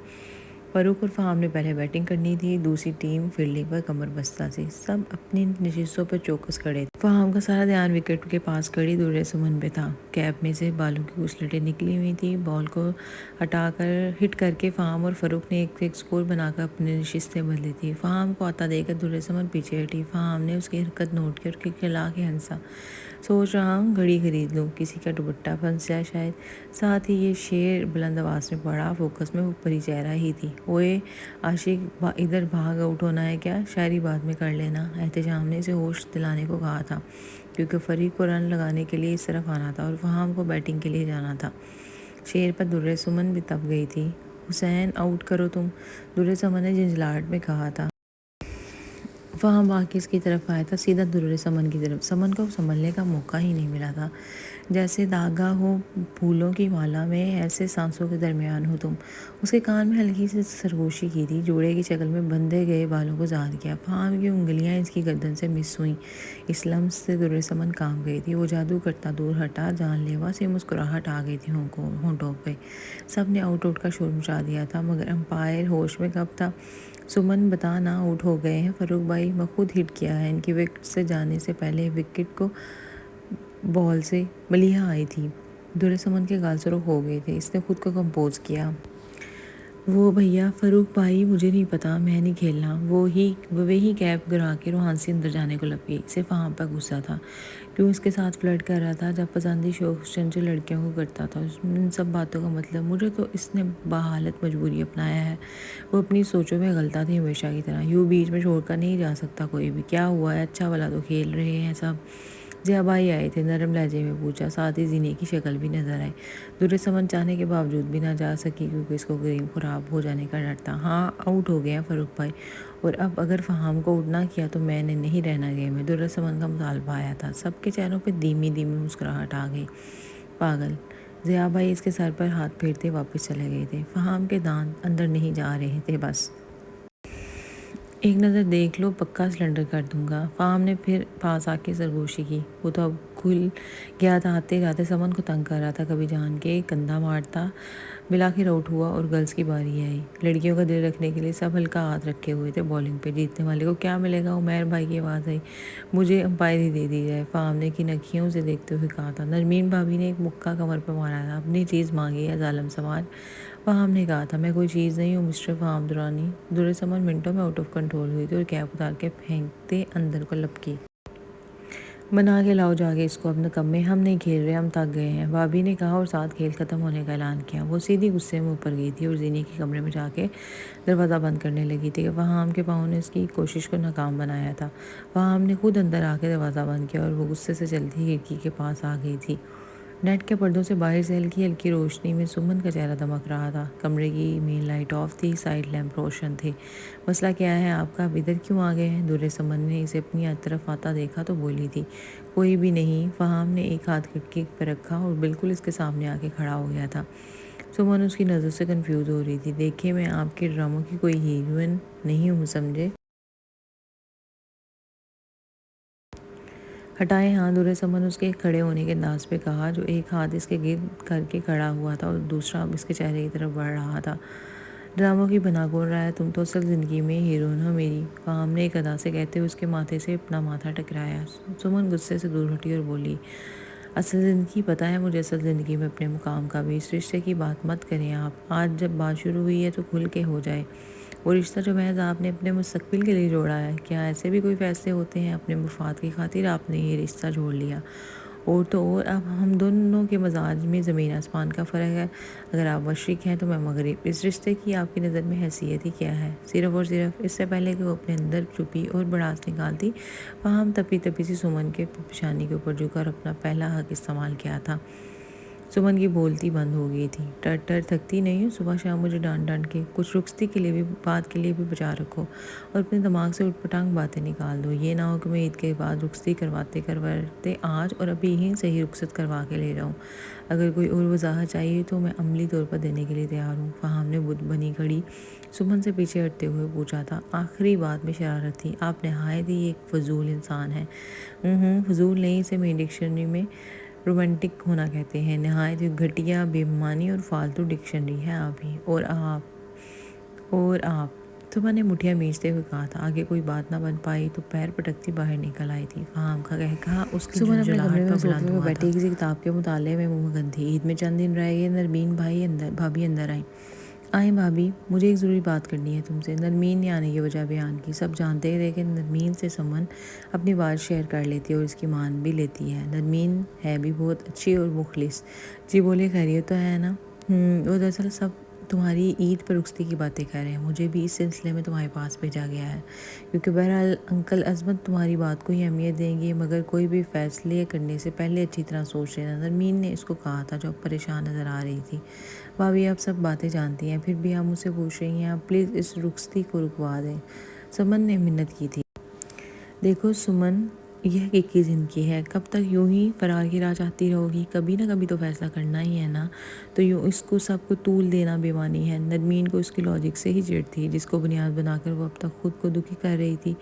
فاروق اور فہام نے پہلے بیٹنگ کرنی تھی، دوسری ٹیم فیلڈنگ پر کمر بستہ تھی، سب اپنی نشستوں پر چوکس کھڑے تھے۔ فہام کا سارا دھیان وکٹ کے پاس کھڑی درِ سمن پہ تھا، کیپ میں سے بالوں کی کچھ لٹیں نکلی ہوئی تھی، بال کو ہٹا کر ہٹ کر کے فہام اور فاروق نے ایک سکور بنا کر اپنی نشستیں بدلی تھی۔ فہام کو آتا دیکھ کر درِ سمن پیچھے ہٹی، فہام نے اس کی حرکت نوٹ کی اور کھلکھلا کے ہنسا۔ سوچ رہا ہوں گھڑی خرید لوں، کسی کا دوپٹہ پھنس جائے شاید۔ ساتھ ہی یہ شعر بلند آواز میں پڑھا، فوکس میں وہ پری چہرہ ہی تھی۔ اوئے عاشق ادھر بھاگ آؤٹ ہونا ہے کیا، شاعری بعد میں کر لینا، احتشام نے اسے ہوش دلانے کو کہا تھا۔ کیونکہ فریق کو رن لگانے کے لیے اس طرف آنا تھا اور فہام کو بیٹنگ کے لیے جانا تھا۔ شیر پر درِ سمن بھی تپ گئی تھی۔ حسین آؤٹ کرو تم، درِ سمن نے جھنجھلاہٹ میں کہا تھا۔ فہام واقعی اس کی طرف آیا تھا، سیدھا درِ سمن کی طرف۔ سمن کو سنبھلنے کا موقع ہی نہیں ملا تھا۔ جیسے دھاگا ہو پھولوں کی مالا میں، ایسے سانسوں کے درمیان ہو تم۔ اس کے کان میں ہلکی سی سرگوشی کی تھی، جوڑے کی شکل میں بندھے گئے بالوں کو ظاہر کیا۔ فہام کی انگلیاں اس کی گردن سے مس ہوئیں۔ اس لمس سے درِ سمن کانپ گئی تھی۔ وہ جادو کرتا دور ہٹا، جان لیوا سی مسکراہٹ آ گئی تھی ہونٹوں پہ۔ سب نے آؤٹ کا شور مچا دیا تھا، مگر امپائر ہوش میں کب تھا؟ سمن بتا نا آؤٹ ہو گئے ہیں فاروق بھائی، میں خود ہٹ کیا ہے۔ ان کی وکٹ سے جانے سے پہلے وکٹ کو بال سے ملیحہ آئی تھی۔ درِ سمن کے گال سرخ ہو گئے تھے۔ اس نے خود کو کمپوز کیا۔ وہ بھیا فاروق بھائی، مجھے نہیں پتا، میں نہیں کھیلنا۔ وہی کیپ گرا کے روحان سے اندر جانے کو لگ گئی۔ اسے فہام پر غصہ تھا، کیوں اس کے ساتھ فلرٹ کر رہا تھا جب پسندی شوق چنچل لڑکیوں کو کرتا تھا۔ ان سب باتوں کا مطلب، مجھے تو اس نے بحالت مجبوری اپنایا ہے۔ وہ اپنی سوچوں میں غلطا تھی ہمیشہ کی طرح، یوں بیچ میں چھوڑ کر نہیں جا سکتا کوئی بھی۔ کیا ہوا ہے؟ اچھا بھلا تو کھیل رہے ہیں سب۔ ضیاء بھائی آئے تھے، نرم لہجے میں پوچھا، ساتھ ہی زینے کی شکل بھی نظر آئی۔ درِ سمن چاہنے کے باوجود بھی نہ جا سکی، کیونکہ اس کو گیم خراب ہو جانے کا ڈر تھا۔ ہاں آؤٹ ہو گئے ہیں فاروق بھائی، اور اب اگر فہام کو آؤٹ نہ کیا تو میں نے نہیں رہنا گیم میں۔ درِ سمن کا مطالبہ آیا تھا۔ سب کے چہروں پہ دھیمی دھیمی مسکراہٹ آ گئی۔ پاگل! ضیاء بھائی اس کے سر پر ہاتھ پھیرتے واپس چلے گئے تھے۔ فہام کے دانت اندر نہیں جا رہے تھے، بس ایک نظر دیکھ لو، پکا سلنڈر کر دوں گا۔ فہام نے پھر پاس آ کے سرگوشی کی۔ وہ تو اب کھل گیا تھا، آتے جاتے سمن کو تنگ کر رہا تھا، کبھی جان کے کندھا مارتا۔ بالآخر آؤٹ ہوا اور گرلز کی باری آئی۔ لڑکیوں کا دل رکھنے کے لیے سب ہلکا ہاتھ رکھے ہوئے تھے بالنگ پہ۔ جیتنے والے کو کیا ملے گا؟ عمیر بھائی کی آواز آئی۔ مجھے امپائری دے دی جائے، فہام نے کن اکھیوں سے دیکھتے ہوئے کہا تھا۔ نرمین بھابی نے ایک مکہ کمر پہ مارا تھا۔ اپنی چیز مانگی ہے ظالم سمار، فہام نے کہا تھا۔ میں کوئی چیز نہیں ہوں مسٹر فہام درانی۔ درِ سمن منٹوں میں آؤٹ آف کنٹرول ہوئی تھی اور کیپ اتار کے پھینکتے اندر کو لپکی۔ بنا کے لاؤ جا کے اس کو، اب نکمے، ہم نہیں کھیل رہے، ہم تھک گئے ہیں، بھابی نے کہا اور ساتھ کھیل ختم ہونے کا اعلان کیا۔ وہ سیدھی غصے میں اوپر گئی تھی اور زینے کے کمرے میں جا کے دروازہ بند کرنے لگی تھی کہ فہام کے پاؤں نے اس کی کوشش کو ناکام بنایا تھا۔ فہام نے خود اندر آ کے دروازہ بند کیا اور وہ غصے سے چلتی کھڑکی کے پاس آ گئی تھی۔ نیٹ کے پردوں سے باہر سے ہلکی ہلکی روشنی میں سمن کا چہرہ دمک رہا تھا۔ کمرے کی مین لائٹ آف تھی، سائڈ لیمپ روشن تھے۔ مسئلہ کیا ہے آپ کا؟ اب ادھر کیوں آ گئے ہیں؟ درِ سمن نے اسے اپنی طرف آتا دیکھا تو بولی تھی۔ کوئی بھی نہیں۔ فہام نے ایک ہاتھ کھڑکی پہ رکھا اور بالکل اس کے سامنے آ کے کھڑا ہو گیا تھا۔ سمن اس کی نظر سے کنفیوز ہو رہی تھی۔ دیکھیں میں آپ کے ڈراموں کی کوئی ہیروئن نہیں ہوں، سمجھے؟ ہٹائیں ہاں، درِ سمن اس کے کھڑے ہونے کے انداز پہ کہا، جو ایک ہاتھ اس کے گرد کر کے کھڑا ہوا تھا اور دوسرا اب اس کے چہرے کی طرف بڑھ رہا تھا۔ ڈراموں کی بنا کون رہا ہے؟ تم تو اصل زندگی میں ہیروئن ہو میری، فہام نے ایک ادا سے کہتے ہوئے اس کے ماتھے سے اپنا ماتھا ٹکرایا۔ سمن غصے سے دور ہٹی اور بولی، اصل زندگی پتہ ہے مجھے، اصل زندگی میں اپنے مقام کا بھی۔ اس رشتے کی بات مت کریں آپ، آج جب بات شروع ہوئی ہے تو کھل کے ہو جائے۔ وہ رشتہ جو محض آپ نے اپنے مستقبل کے لیے جوڑا ہے، کیا ایسے بھی کوئی فیصلے ہوتے ہیں؟ اپنے مفاد کی خاطر آپ نے یہ رشتہ جوڑ لیا، اور تو اور اب ہم دونوں کے مزاج میں زمین آسمان کا فرق ہے۔ اگر آپ مشرق ہیں تو میں مغرب۔ اس رشتے کی آپ کی نظر میں حیثیت ہی کیا ہے؟ صرف اور صرف اس سے پہلے کہ وہ اپنے اندر چپی اور بڑاس نکالتی، فہام تپی تپی سی سمن کے پیشانی کے اوپر جھک کر اپنا پہلا حق استعمال کیا تھا۔ سمن کی بولتی بند ہو گئی تھی۔ ٹر تھکتی نہیں ہو صبح شام مجھے ڈانٹ ڈانٹ کے؟ کچھ رخصتی کے لیے بھی، بات کے لیے بھی بچا رکھو، اور اپنے دماغ سے اٹھ پٹانگ باتیں نکال دو۔ یہ نہ ہو کہ میں عید کے بعد رخصتی کرواتے آج اور ابھی ہی صحیح رخصت کروا کے لے جاؤں۔ اگر کوئی اور وضاحت چاہیے تو میں عملی طور پر دینے کے لیے تیار ہوں، فہام نے بت بنی کھڑی سمن سے پیچھے ہٹتے ہوئے پوچھا تھا۔ آخری بات میں شرارت تھی۔ آپ نہایت ہی ایک فضول انسان ہیں۔ فضول نہیں، اسے میری ڈکشنری میں رومانٹک ہونا کہتے ہیں۔ نہایت ہی گھٹیا، بے معنی اور فالتو ڈکشنری ہے آپ ہی، اور آپ سمن نے مٹھیاں بھیجتے ہوئے کہا تھا۔ آگے کوئی بات نہ بن پائی تو پیر پٹکتی باہر نکل آئی تھی۔ فہام کا کہا اس کی سمن اپنے کمرے جھنجھلاہٹ میں پر صوفے بلند پہ ہوا تھا۔ بیٹھی کسی کتاب کے مطالعے میں مگن تھی۔ عید میں چند دن رہ گئے، نرمین بھابی اندر آئیں۔ آئیں بھابی، مجھے ایک ضروری بات کرنی ہے تم سے۔ نرمین نے آنے کی وجہ بیان کی۔ سب جانتے تھے کہ نرمین سے سمن اپنی بات شیئر کر لیتی ہے اور اس کی مان بھی لیتی ہے۔ نرمین ہے بھی بہت اچھی اور مخلص۔ جی بولے، خیریت تو ہے نا؟ وہ دراصل سب تمہاری عید پر رخصتی کی باتیں کر رہے ہیں، مجھے بھی اس سلسلے میں تمہارے پاس بھیجا گیا ہے، کیونکہ بہرحال انکل عظمت تمہاری بات کو ہی اہمیت دیں گے، مگر کوئی بھی فیصلے کرنے سے پہلے اچھی طرح سوچ لینا۔ نرمین نے اس کو کہا تھا جو اب پریشان نظر آ رہی تھی۔ بھابھی آپ سب باتیں جانتی ہیں، پھر بھی آپ مجھ سے پوچھ رہی ہیں، آپ پلیز اس رخصتی کو رکوا دیں۔ سمن نے منت کی تھی۔ دیکھو سمن، یہ حقیقی زندگی ہے، کب تک یوں ہی فرار کی راہ چاہتی رہو گی؟ کبھی نہ کبھی تو فیصلہ کرنا ہی ہے نا، تو یوں اس کو سب کو طول دینا بے معنی ہے۔ نرمین کو اس کے لاجک سے ہی چڑ تھی، جس کو بنیاد بنا کر وہ اب تک خود کو دکھی کر رہی تھی۔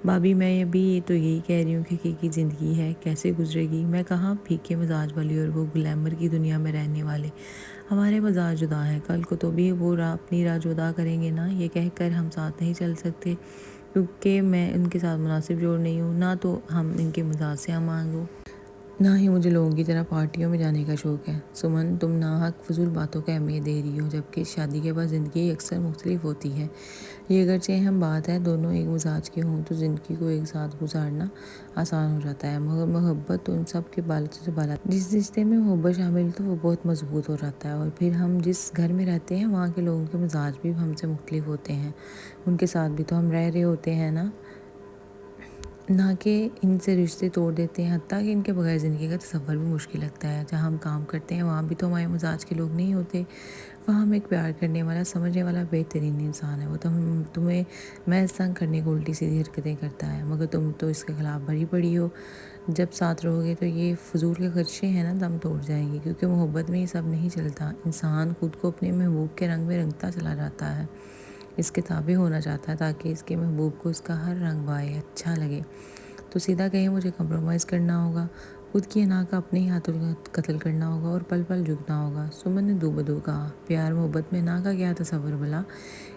بھابھی میں بھی تو یہی کہہ رہی ہوں کہ حقیقی زندگی ہے، کیسے گزرے گی؟ میں کہاں پھیکے مزاج والی اور وہ گلیمر کی دنیا میں رہنے والے، ہمارے مزاج جدا ہیں، کل کو تو بھی وہ اپنی راہ جدا کریں گے نا۔ یہ کہہ کر ہم ساتھ نہیں چل سکتے، کیونکہ میں ان کے ساتھ مناسب جوڑ نہیں ہوں، نہ تو ہم ان کے مزاج سے ہم آہنگ ہوں، نہ ہی مجھے لوگوں کی طرح پارٹیوں میں جانے کا شوق ہے۔ سمن، تم ناحق فضول باتوں کا اہمیت دے رہی ہو، جبکہ شادی کے بعد زندگی اکثر مختلف ہوتی ہے۔ یہ اگرچہ اہم بات ہے، دونوں ایک مزاج کے ہوں تو زندگی کو ایک ساتھ گزارنا آسان ہو جاتا ہے، مگر محبت تو ان سب کے بالوں سے بالا۔ جس رشتے میں محبت شامل تو وہ بہت مضبوط ہو جاتا ہے، اور پھر ہم جس گھر میں رہتے ہیں وہاں کے لوگوں کے مزاج بھی ہم سے مختلف ہوتے ہیں، ان کے ساتھ بھی تو ہم رہ رہے ہوتے ہیں نا، نہ کہ ان سے رشتے توڑ دیتے ہیں۔ حتیٰ کہ ان کے بغیر زندگی کا تصور بھی مشکل لگتا ہے۔ جہاں ہم کام کرتے ہیں وہاں بھی تو ہمارے مزاج کے لوگ نہیں ہوتے، وہاں ہم ایک پیار کرنے والا، سمجھنے والا بہترین انسان ہے، وہ تو تمہیں محض تنگ کرنے کو الٹی سیدھی حرکتیں کرتا ہے، مگر تم تو اس کے خلاف بھری پڑی ہو۔ جب ساتھ رہو گے تو یہ فضول کے خدشے ہیں نا، دم توڑ جائیں گے، کیونکہ محبت میں یہ سب نہیں چلتا۔ انسان خود کو اپنے محبوب کے رنگ میں رنگتا چلا جاتا ہے، اس کے تابع ہونا چاہتا ہے تاکہ اس کے محبوب کو اس کا ہر رنگ بھائے، اچھا لگے۔ تو سیدھا کہیں مجھے کمپرومائز کرنا ہوگا، خود کی انا کا اپنے ہی ہاتھوں قتل کرنا ہوگا اور پل پل جھکنا ہوگا۔ سمن نے دو بدو کہا، پیار محبت میں انا کا کیا تصور بھلا؟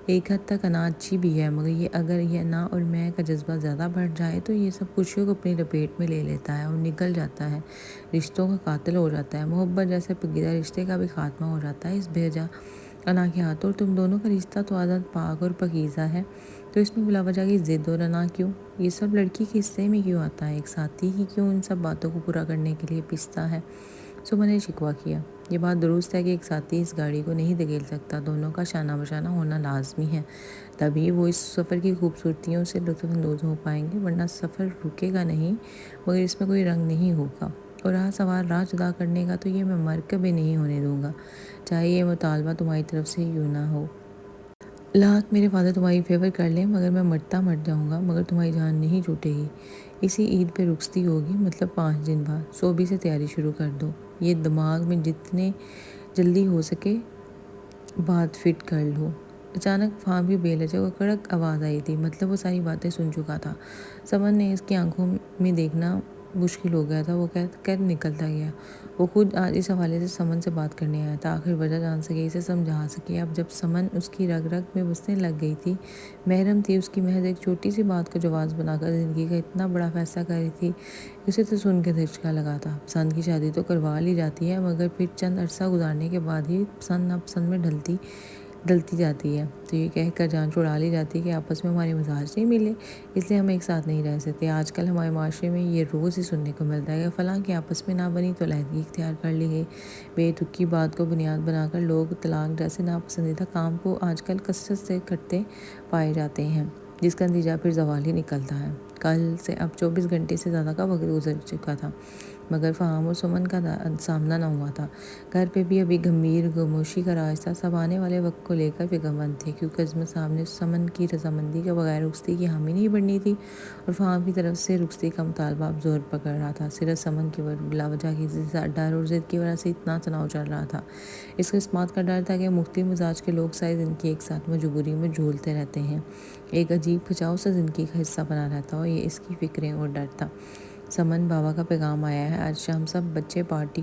ایک حد تک انا اچھی بھی ہے، مگر اگر یہ انا اور میں کا جذبہ زیادہ بڑھ جائے تو یہ سب خوشیوں کو اپنی لپیٹ میں لے لیتا ہے اور نکل جاتا ہے، رشتوں کا قاتل ہو جاتا ہے۔ محبت جیسے پگیدہ رشتے کا بھی خاتمہ ہو جاتا ہے اس بھیجا انا کے ہاتھوں، اور تم دونوں کا رشتہ تو آزاد، پاک اور پاکیزہ ہے، تو اس میں بلا وجہ کی ضد اور انا کیوں؟ یہ سب لڑکی کے حصے میں کیوں آتا ہے؟ ایک ساتھی ہی کیوں ان سب باتوں کو پورا کرنے کے لیے پستا ہے؟ سمن نے شکوہ کیا۔ یہ بات درست ہے کہ ایک ساتھی اس گاڑی کو نہیں دھکیل سکتا، دونوں کا شانہ بشانہ ہونا لازمی ہے، تبھی وہ اس سفر کی خوبصورتیوں سے لطف اندوز ہو پائیں گے، ورنہ سفر رکے گا نہیں، مگر اس میں کوئی رنگ نہیں ہوگا، اور راہ سوار راہ جدا کرنے کا تو یہ میں مر کبھی نہیں ہونے دوں گا، چاہے یہ مطالبہ تمہاری طرف سے یوں نہ ہو۔ لاکھ میرے فادر تمہاری فیور کر لیں، مگر میں مرتا مر جاؤں گا، مگر تمہاری جان نہیں چھوٹے گی۔ اسی عید پہ رخصتی ہوگی، مطلب 5 دن بعد، سو بھی سے تیاری شروع کر دو، یہ دماغ میں جتنے جلدی ہو سکے بات فٹ کر لو۔ اچانک فہم کی بے لجک اور کڑک آواز آئی تھی، مطلب وہ ساری باتیں سن چکا تھا۔ سمن نے اس کی آنکھوں میں دیکھنا مشکل ہو گیا تھا، وہ کہہ کر نکلتا گیا۔ وہ خود آج اس حوالے سے سمن سے بات کرنے آیا تھا، آخر وجہ جان سکے، اسے سمجھا سکے۔ اب جب سمن اس کی رگ رگ میں بسنے لگ گئی تھی، محرم تھی، اس کی محض ایک چھوٹی سی بات کو جواز بنا کر زندگی کا اتنا بڑا فیصلہ کر رہی تھی، اسے تو سن کے دھچکا لگا تھا۔ پسند کی شادی تو کروا لی جاتی ہے، مگر پھر چند عرصہ گزارنے کے بعد ہی پسند ناپسند میں ڈلتی جاتی ہے، تو یہ کہہ کر جان چھڑا لی جاتی ہے کہ آپس میں ہمارے مزاج نہیں ملے، اس لیے ہم ایک ساتھ نہیں رہ سکتے۔ آج کل ہمارے معاشرے میں یہ روز ہی سننے کو ملتا ہے کہ فلاں کی آپس میں نہ بنی تو علیحدگی اختیار کر لی گئی۔ بے تکی بات کو بنیاد بنا کر لوگ طلاق جیسے ناپسندیدہ کام کو آج کل کثرت سے کرتے پائے جاتے ہیں، جس کا نتیجہ پھر زوال ہی نکلتا ہے۔ کل سے اب 24 گھنٹے سے زیادہ کا وقت گزر چکا تھا، مگر فہم اور سمن کا سامنا نہ ہوا تھا۔ گھر پہ بھی ابھی گمبھیر خاموشی کا راج تھا، سب آنے والے وقت کو لے کر فکر مند تھے، کیونکہ عظمت صاحب نے سمن کی رضامندی کے بغیر رخصتی کی حامی نہیں بننی تھی، اور فہم کی طرف سے رخصتی کا مطالبہ اب زور پکڑ رہا تھا۔ صرف سمن کی بلا وجہ کی ڈر اور ضد کی وجہ سے اتنا تناؤ چل رہا تھا، اس کو اس بات کا ڈر تھا کہ مختلف مزاج کے لوگ ساری زندگی ایک ساتھ مجبوری میں جھولتے رہتے ہیں، ایک عجیب کھچاؤ سا زندگی کا حصہ بنا رہتا ہو، یہ اس کی فکریں اور ڈر تھا۔ سمن، بابا کا پیغام آیا ہے، آج شام سب بچے پارٹی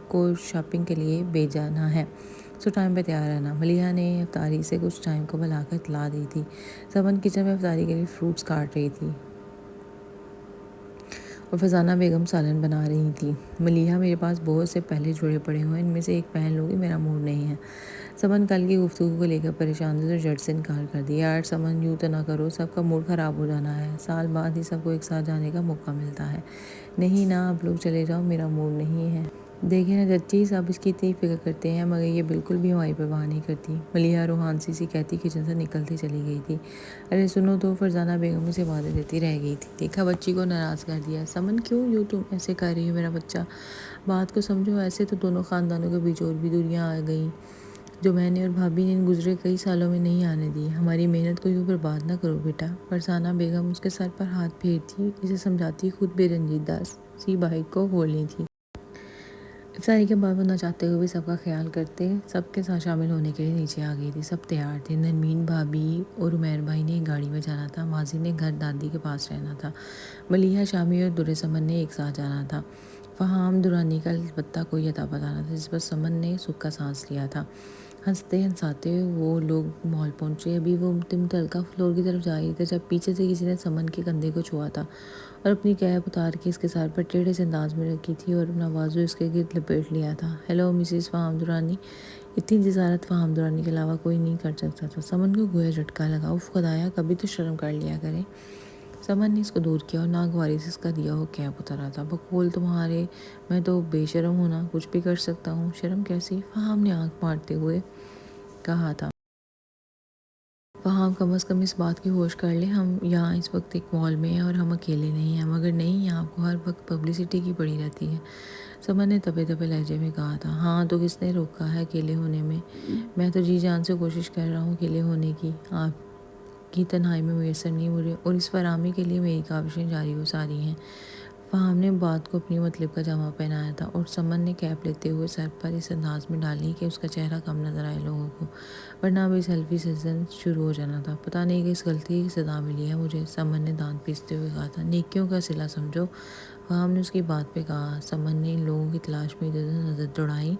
کو شاپنگ کے لیے بھیجنا ہے، سو ٹائم پہ تیار رہنا۔ ملیحہ نے افطاری سے کچھ ٹائم کو بلا کر اطلاع دی تھی۔ سمن کچن میں افطاری کے لیے فروٹس کاٹ رہی تھی اور فضانہ بیگم سالن بنا رہی تھی۔ ملیحہ، میرے پاس بہت سے پہلے جوڑے پڑے ہوئے ہیں، ان میں سے ایک پہن لوں گی، میرا موڈ نہیں ہے۔ سمن کل کی گفتگو کو لے کر پریشان تھی تو جھٹ سے انکار کر دیا۔ یار سمن، یوں تو نہ کرو، سب کا موڈ خراب ہو جانا ہے، سال بعد ہی سب کو ایک ساتھ جانے کا موقع ملتا ہے۔ نہیں نا، آپ لوگ چلے جاؤ، میرا موڈ نہیں ہے۔ دیکھیں نا چچی سب اس کی اتنی فکر کرتے ہیں مگر یہ بالکل بھی ہماری پرواہ نہیں کرتی، ملیحہ روحانسی سی کہتی کچن سے نکلتی چلی گئی تھی۔ ارے سنو تو، فرزانہ بیگم اسے وعدے دیتی رہ گئی تھی۔ دیکھا بچی کو ناراض کر دیا۔ سمن کیوں یوں تم ایسے کر رہی ہو میرا بچہ، بات کو سمجھو، ایسے تو دونوں خاندانوں کے بیچ اور بھی دوریاں آ گئیں جو میں نے اور بھابھی نے ان گزرے کئی سالوں میں نہیں آنے دی۔ ہماری محنت کو یوں برباد نہ کرو بیٹا۔ فرزانہ بیگم اس کے سر پر ہاتھ پھیرتی اسے سمجھاتی، خود بے رنجیدہ سی باہر کو ہو لی تھی۔ افطاری کے بعد وہ نہ چاہتے ہوئے بھی سب کا خیال کرتے سب کے ساتھ شامل ہونے کے لیے نیچے آ گئی تھی۔ سب تیار تھے، نرمین بھابی اور عمیر بھائی نے ایک گاڑی میں جانا تھا، ماضی نے گھر دادی کے پاس رہنا تھا، ملیحہ شامی اور در سمن نے ایک ساتھ جانا تھا، فہام درانی کا البتہ کوئی اتا پتہ نہ تھا، جس پر سمن نے سکھ کا سانس لیا تھا۔ ہنستے ہنساتے وہ لوگ مال پہنچے۔ ابھی وہ متعلقہ فلور کی طرف جا رہی تھا جب پیچھے سے کسی نے سمن کے کندھے کو چھوا تھا اور اپنی کیپ اتار کے اس کے سر پر ٹیڑھے سے انداز میں رکھی تھی اور اپنا بازو اس کے گرد لپیٹ لیا تھا۔ Hello Mrs Faham Durrani. اتنی جسارت فہام درانی کے علاوہ کوئی نہیں کر سکتا تھا۔ سمن کو گویا جھٹکا لگا۔ اف خدایا، کبھی تو شرم کر لیا کرے۔ سمن نے اس کو دور کیا اور ناگواری سے اس کا دیا ہوا کیپ اتارا تھا۔ بقول تمہارے میں تو بے شرم ہوں نا، کچھ بھی کر سکتا ہوں۔ شرم کیسی؟ فہام نے آنکھ مارتے ہوئے کہا تھا۔ فہام کم از کم اس بات کی ہوش کر لے، ہم یہاں اس وقت ایک مال میں ہیں اور ہم اکیلے نہیں ہیں۔ مگر نہیں، یہاں آپ کو ہر وقت پبلسٹی کی پڑی رہتی ہے، سمن نے تپے تپے لہجے میں کہا تھا۔ ہاں تو کس نے روکا ہے اکیلے ہونے میں؟ میں تو جی جان سے کوشش کر رہا ہوں اکیلے ہونے کی، آپ کی تنہائی میں میسر نہیں ہو رہی اور اس فراہمی کے لیے میری کاوشیں جاری و ساری ہیں۔ فہام نے بات کو اپنی مطلب کا جامہ پہنایا تھا اور سمن نے کیپ لیتے ہوئے سر پر اس انداز میں ڈالی کہ اس کا چہرہ کم نظر آئے لوگوں کو، ورنہ اب اس سیلفی سیزن شروع ہو جانا تھا۔ پتہ نہیں کہ اس غلطی کی سزا ملی ہے مجھے، سمن نے دانت پیستے ہوئے کہا تھا۔ نیکیوں کا صلہ سمجھو، فہام نے اس کی بات پہ کہا۔ سمن نے ان لوگوں کی تلاش میں ادھر ادھر نظر دوڑائی،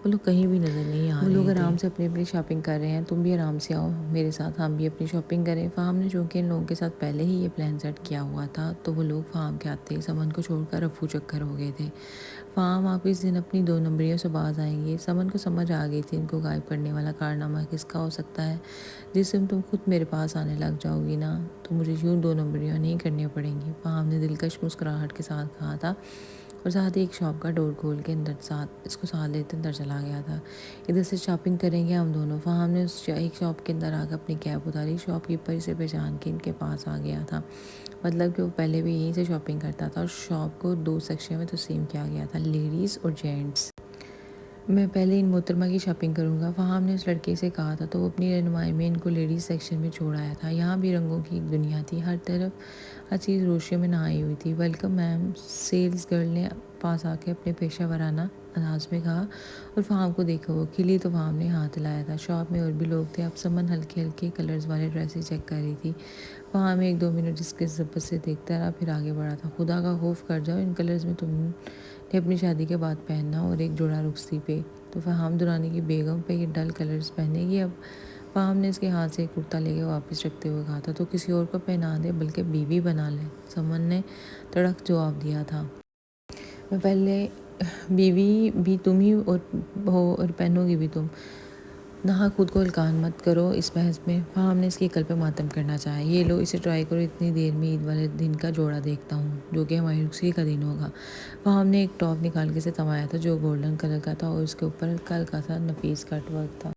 وہ لوگ کہیں بھی نظر نہیں آ رہے تھے۔ وہ لوگ آرام سے اپنی اپنی شاپنگ کر رہے ہیں، تم بھی آرام سے آؤ میرے ساتھ، ہم بھی اپنی شاپنگ کریں۔ فہام نے چونکہ ان لوگوں کے ساتھ پہلے ہی یہ پلان سیٹ کیا ہوا تھا تو وہ لوگ فہام کے آتے سمن کو چھوڑ کر رفو چکر ہو گئے تھے۔ فہام، آپ اس دن اپنی 2 نمبریوں سے باز آئیں گے؟ سمن کو سمجھ آ گئی تھی ان کو غائب کرنے والا کارنامہ کس کا ہو سکتا ہے۔ جس دن تم خود میرے پاس آنے لگ جاؤ گی نا تو مجھے یوں 2 نمبریاں نہیں کرنی پڑیں گی، فہام نے دلکش مسکراہٹ کے ساتھ کہا تھا اور ساتھ ہی ایک شاپ کا ڈور کھول کے اس کو ساتھ لیتے اندر چلا گیا تھا۔ ادھر سے شاپنگ کریں گے ہم دونوں۔ فہام نے اس ایک شاپ کے اندر آ کر اپنی کیپ اتاری، شاپ کیپر اسے پہچان کے ان کے پاس آ گیا تھا، مطلب کہ وہ پہلے بھی یہیں سے شاپنگ کرتا تھا اور شاپ کو 2 سیکشن میں تقسیم کیا گیا تھا، لیڈیز اور جینٹس۔ میں پہلے ان محترمہ کی شاپنگ کروں گا، فہام نے اس لڑکے سے کہا تھا تو وہ اپنی رہنمائی میں ان کو لیڈیز سیکشن میں چھوڑ آیا تھا۔ یہاں بھی رنگوں کی ایک دنیا تھی، ہر طرف ہر چیز روشنیوں میں نہائی ہوئی تھی۔ ویلکم میم، سیلز گرل نے پاس آ کے اپنے پیشہ ورانہ انداز میں کہا اور فہام کو دیکھا وہ کھلی تو فہام نے ہاتھ ہلایا تھا۔ شاپ میں اور بھی لوگ تھے، اب سمن ہلکے ہلکے کلرز والے ڈریسز چیک کر رہی تھی۔ فہام 1-2 منٹ جس کے ضبط سے دیکھتا رہا پھر آگے بڑھا تھا۔ خدا کا خوف کر جاؤ، ان کلرز میں تم نے اپنی شادی کے بعد پہننا اور ایک جوڑا رخصتی پہ تو فہام درانی کی بیگم پہ یہ ڈل کلرز پہنے گی اب؟ فہام نے اس کے ہاتھ سے ایک کرتا لے کے واپس رکھتے ہوئے کہا تھا تو کسی اور کو پہنا دے، بلکہ بیوی بنا لے، سمن نے تڑک جواب دیا تھا۔ میں پہلے بیوی بھی تم ہی ہو اور پہنو گی بھی تم، نہا خود کو ہلکان مت کرو اس بحث میں، فہام نے اس کی عقل پہ ماتم کرنا چاہا۔ یہ لو اسے ٹرائی کرو، اتنی دیر میں عید والے دن کا جوڑا دیکھتا ہوں جو کہ ہماری رخصتی کا دن ہوگا۔ فہام نے ایک ٹاپ نکال کے اسے تھمایا تھا جو گولڈن کلر کا تھا اور اس کے اوپر ہلکا ہلکا سا نفیس کٹ ورک تھا۔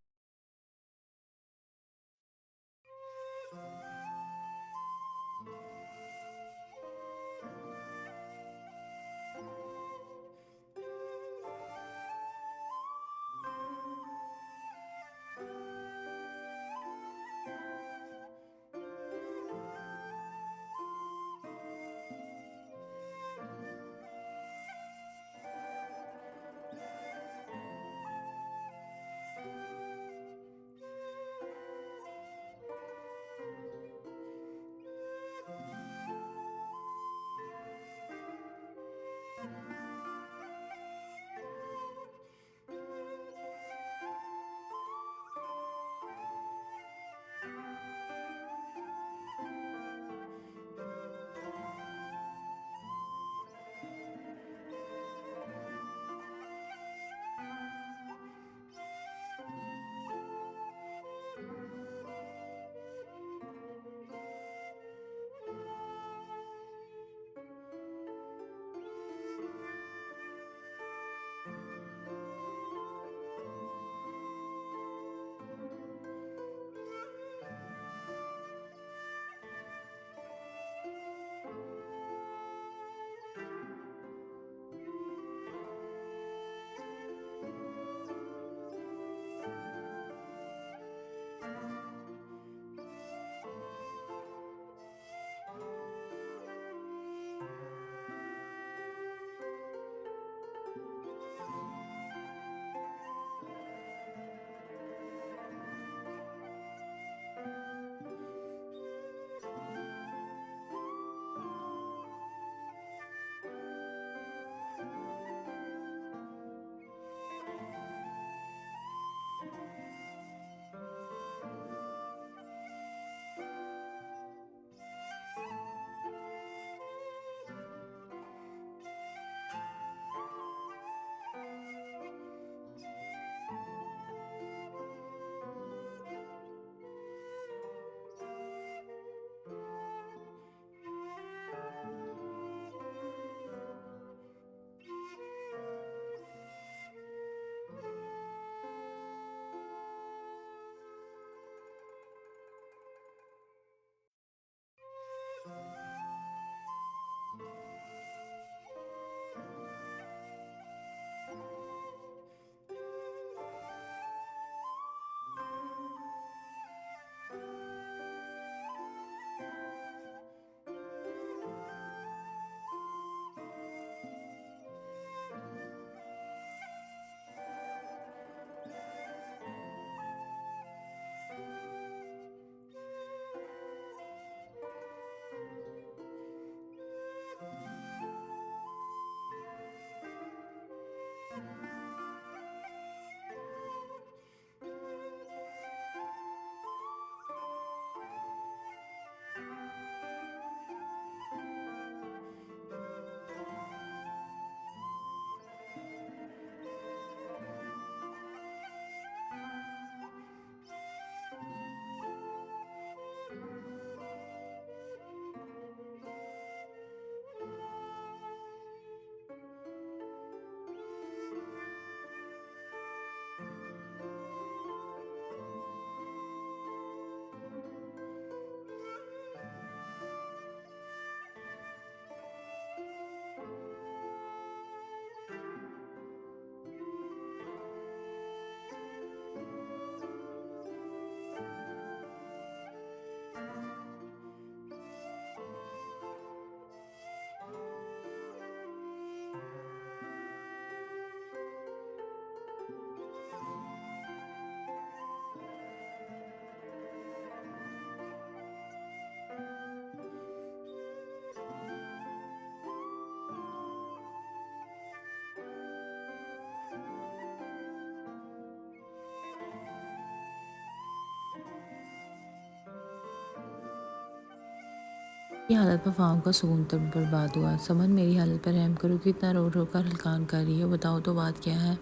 یہ حالت پر فہام کا سکون تب برباد ہوا۔ سمن میری حالت پر رحم کرو کہ اتنا رو رو کر ہلکان کر رہی ہو، بتاؤ تو بات کیا ہے؟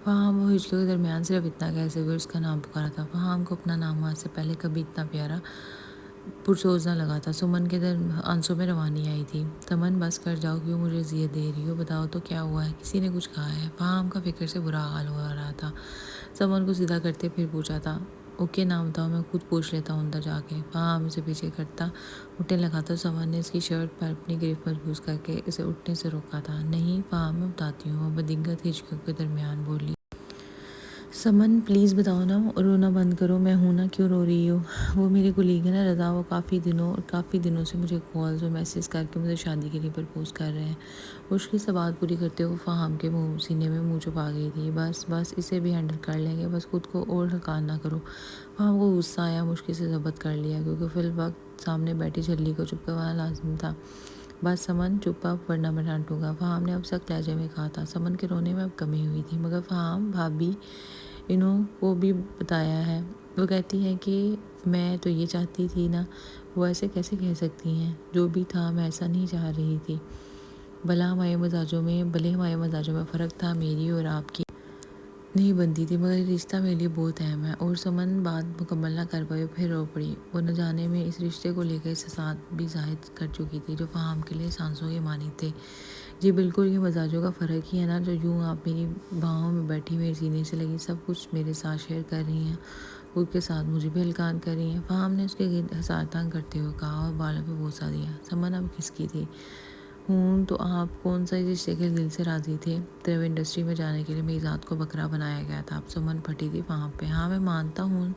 فہام وہ ہجلوں کے درمیان صرف اتنا کیسے ہوئے اس کا نام پکارا تھا۔ فہام کو اپنا نام آج سے پہلے کبھی اتنا پیارا پرسوز نہ لگا تھا۔ سمن کے آنسوں میں روانی آئی تھی۔ سمن بس کر جاؤ، کیوں مجھے اذیت دے رہی ہو؟ بتاؤ تو کیا ہوا ہے؟ کسی نے کچھ کہا ہے؟ فہام کا فکر سے برا حال ہو رہا تھا۔ سمن کو سیدھا کرتے پھر پوچھا تھا، اوکے نام بتاؤ، میں خود پوچھ لیتا ہوں اندر جا کے۔ فہام اسے پیچھے کرتا اٹھنے لگا تو سمن نے اس کی شرٹ پر اپنی گرفت مضبوط کر کے اسے اٹھنے سے روکا تھا۔ نہیں فہام، میں بتاتی ہوں، وہ بدنگت ہچکیوں کے درمیان بولی۔ سمن پلیز بتاؤ نا، رونا بند کرو، میں ہوں نا، کیوں رو رہی ہو؟ وہ میری کولیگ ہے نا رضا، وہ کافی دنوں سے مجھے کالز اور میسیج کر کے مجھے شادی کے لیے پرپوز کر رہے ہیں۔ مشکل سے بات پوری کرتے ہوئے فہام کے سینے میں منہ چھپا گئی تھی۔ بس اسے بھی ہینڈل کر لیں گے، بس خود کو اور ہلکان نہ کرو۔ فہام کو غصہ آیا، مشکل سے ضبط کر لیا کیونکہ فی الوقت سامنے بیٹھی جھلی کو چپ کروانا لازم تھا۔ بس سمن چپ اب، ورنہ میں ڈانٹوں گا، فہام نے اب سخت لہجے میں کہا تھا۔ سمن کے رونے میں اب کمی ہوئی تھی، مگر فہام بھابی انہوں کو بھی بتایا ہے، وہ کہتی ہیں کہ میں تو یہ چاہتی تھی نا۔ وہ ایسے کیسے کہہ سکتی ہیں؟ جو بھی تھا میں ایسا نہیں چاہ رہی تھی۔ بھلے ہمارے مزاجوں میں فرق تھا، میری اور آپ کی نہیں بنتی تھی، مگر یہ رشتہ میرے لیے بہت اہم ہے۔ اور سمن بات مکمل نہ کر پائی، پھر رو پڑی۔ وہ نہ جانے میں اس رشتے کو لے کر احساسات بھی ظاہر کر چکی تھی جو فہام کے لیے سانسوں کے مانی تھے۔ جی بالکل، یہ مزاجوں کا فرق ہی ہے نا، جو یوں آپ میری باہوں میں بیٹھی میرے سینے سے لگی سب کچھ میرے ساتھ شیئر کر رہی ہیں، خود کے ساتھ مجھے بھی ہلکان کر رہی ہیں۔ فہام نے اس کے گرد حسار تنگ کرتے ہوئے کہا اور بالوں پہ بوسہ دیا۔ سمن اب کھسکی تھی۔ ہوں تو آپ کون سا رشتے کے دل سے راضی تھے؟ طب انڈسٹری میں جانے کے لیے میری ذات کو بکرا بنایا گیا تھا۔ اب سمن پھٹی تھی فہام پہ۔ ہاں میں مانتا ہوں،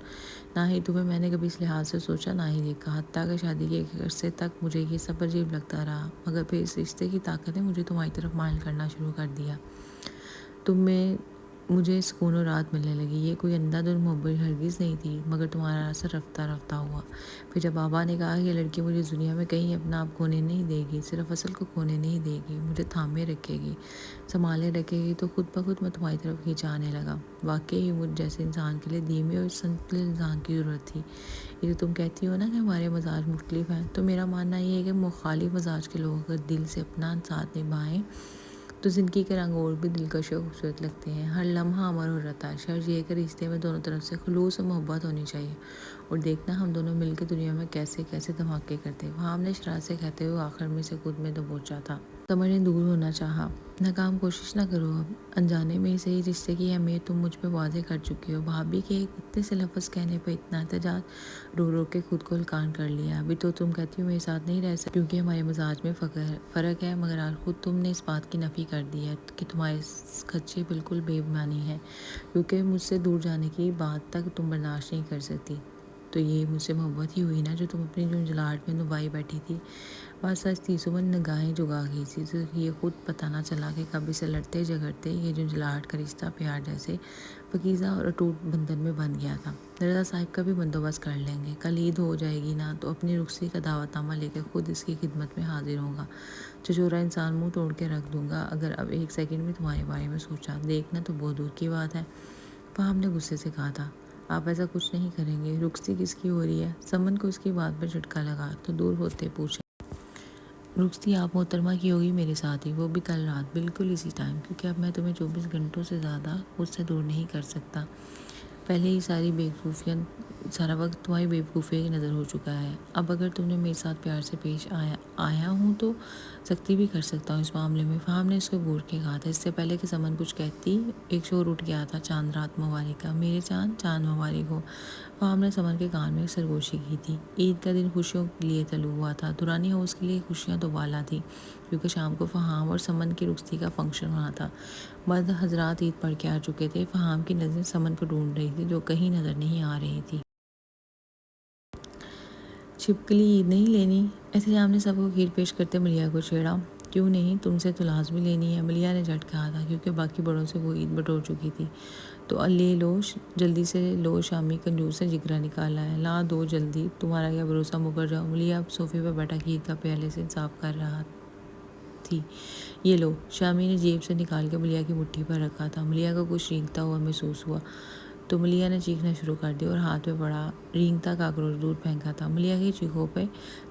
نہ ہی تمہیں میں نے کبھی اس لحاظ سے سوچا، نہ ہی دیکھا، حتیٰ کہ شادی کے ایک عرصے تک مجھے یہ سب عجیب لگتا رہا، مگر پھر اس رشتے کی طاقت نے مجھے تمہاری طرف مائل کرنا شروع کر دیا۔ تم میں مجھے سکون و راحت ملنے لگی۔ یہ کوئی اندھا دھند محبت ہرگز نہیں تھی، مگر تمہارا اثر رفتہ رفتہ ہوا۔ پھر جب بابا نے کہا کہ یہ لڑکی مجھے اس دنیا میں کہیں اپنا آپ کھونے نہیں دے گی، صرف اصل کو کھونے نہیں دے گی، مجھے تھامے رکھے گی، سنبھالے رکھے گی، تو خود بخود میں تمہاری طرف کھینچا آنے لگا۔ واقعی ہی مجھ جیسے انسان کے لیے دھیمی اور سنتلن انسان کی ضرورت تھی۔ یہ تو تم کہتی ہو نا کہ ہمارے مزاج مختلف ہیں، تو میرا ماننا یہ ہے کہ مخالف مزاج کے لوگ اگر دل سے اپنا ساتھ نبھائیں تو زندگی کے رنگ اور بھی دلکش اور خوبصورت لگتے ہیں۔ ہر لمحہ امر ہو رہتا ہے۔ شرط یہ کہ رشتے میں دونوں طرف سے خلوص اور محبت ہونی چاہیے، اور دیکھنا ہم دونوں مل کے دنیا میں کیسے کیسے دھماکے کرتے۔ فہام نے شرارت سے کہتے ہوئے آخر میں سے خود میں دبوچا تھا۔ سمجھ نے دور ہونا چاہا۔ ناکام کوشش نہ کرو اب، انجانے میں ہی صحیح رشتے کی اہمیت تم مجھ پہ واضح کر چکی ہو۔ بھابی کے ایک اتنے سے لفظ کہنے پہ اتنا احتجاج، رو رو کے خود کو ہلکان کر لیا۔ ابھی تو تم کہتی ہو میرے ساتھ نہیں رہ سکتی کیونکہ ہمارے مزاج میں فرق ہے، مگر آج خود تم نے اس بات کی نفی کر دی ہے کہ تمہارے خدشے بالکل بے معنی ہیں، کیونکہ مجھ سے دور جانے کی بات تک تم برداشت نہیں کر سکتی۔ تو یہ مجھ سے محبت ہی ہوئی نا جو تم اپنی جھنجھلاہٹ میں نبھائی بیٹھی تھی؟ بات سچ تھی۔ سمن نگاہیں جھکا گئی تھی تو یہ خود پتہ نہ چلا کہ کب اسے لڑتے جھگڑتے یہ جھنجھلاہٹ کا رشتہ پیار جیسے پاکیزہ اور اٹوٹ بندھن میں بن گیا تھا۔ رضا صاحب کا بھی بندوبست کر لیں گے، کل عید ہو جائے گی نا تو اپنی رخصتی کا دعوت نامہ لے کے خود اس کی خدمت میں حاضر ہوں گا۔ چچورا انسان منہ توڑ کے رکھ دوں گا اگر اب ایک سیکنڈ بھی تمہارے بارے میں سوچا۔ دیکھنا تو بہت دور کی بات ہے، فہم نے غصے سے کہا تھا۔ آپ ایسا کچھ نہیں کریں گے۔ رخصتی کس کی ہو رہی ہے؟ سمن کو اس کی بات پر جھٹکا لگا تو دور ہوتے پوچھا، رخصتی آپ محترمہ کی ہوگی میرے ساتھ ہی، وہ بھی کل رات بالکل اسی ٹائم، کیونکہ اب میں تمہیں 24 گھنٹوں سے زیادہ خود سے دور نہیں کر سکتا۔ پہلے ہی سارا وقت تمہاری بیوقوفی کی نظر ہو چکا ہے۔ اب اگر تم نے میرے ساتھ پیار سے پیش آیا ہوں تو سختی بھی کر سکتا ہوں اس معاملے میں، فہم نے اس کو گھور کے کہا تھا۔ اس سے پہلے کہ سمن کچھ کہتی ایک شور اٹھ گیا تھا، چاند رات مبارک کا، میرے چاند مبارک ہو۔ فہم نے سمن کے کان میں سرگوشی کی تھی۔ عید کا دن خوشیوں کے لیے طلوع ہوا تھا، دورانی ہاؤس کے لیے خوشیاں تو بالا تھیں، کیونکہ شام کو فہام اور سمن کی رخصتی کا فنکشن ہونا تھا۔ مرد حضرات عید پڑھ کے آ چکے تھے۔ فہام کی نظریں سمن کو ڈھونڈ رہی تھی جو کہیں نظر نہیں آ رہی تھی۔ چھپکلی عید نہیں لینی؟ احتشام نے سب کو کھیر پیش کرتے ملیا کو چھیڑا۔ کیوں نہیں، تم سے تو لازمی لینی ہے، ملیا نے جھٹ کہا تھا، کیونکہ باقی بڑوں سے وہ عید بٹور چکی تھی۔ تو لے لو، جلدی سے لو، شامی کنجوس نے جگرا نکالا ہے، لا دو جلدی، تمہارا کیا بھروسہ، مکر جاؤ۔ ملیا اب صوفے پر بیٹھا کھیر کا پیالے سے انصاف کر رہا تھی۔ یہ لو، شامی نے جیب سے نکال کے ملیا کی مٹھی پر رکھا تھا۔ ملیا کو کچھ رینگتا ہوا محسوس ہوا۔ تو ملیحہ نے چیخنا شروع کر دیا اور ہاتھ میں بڑا رینگتا کاکروچ دور پھینکا تھا۔ ملیحہ کی چیخوں پہ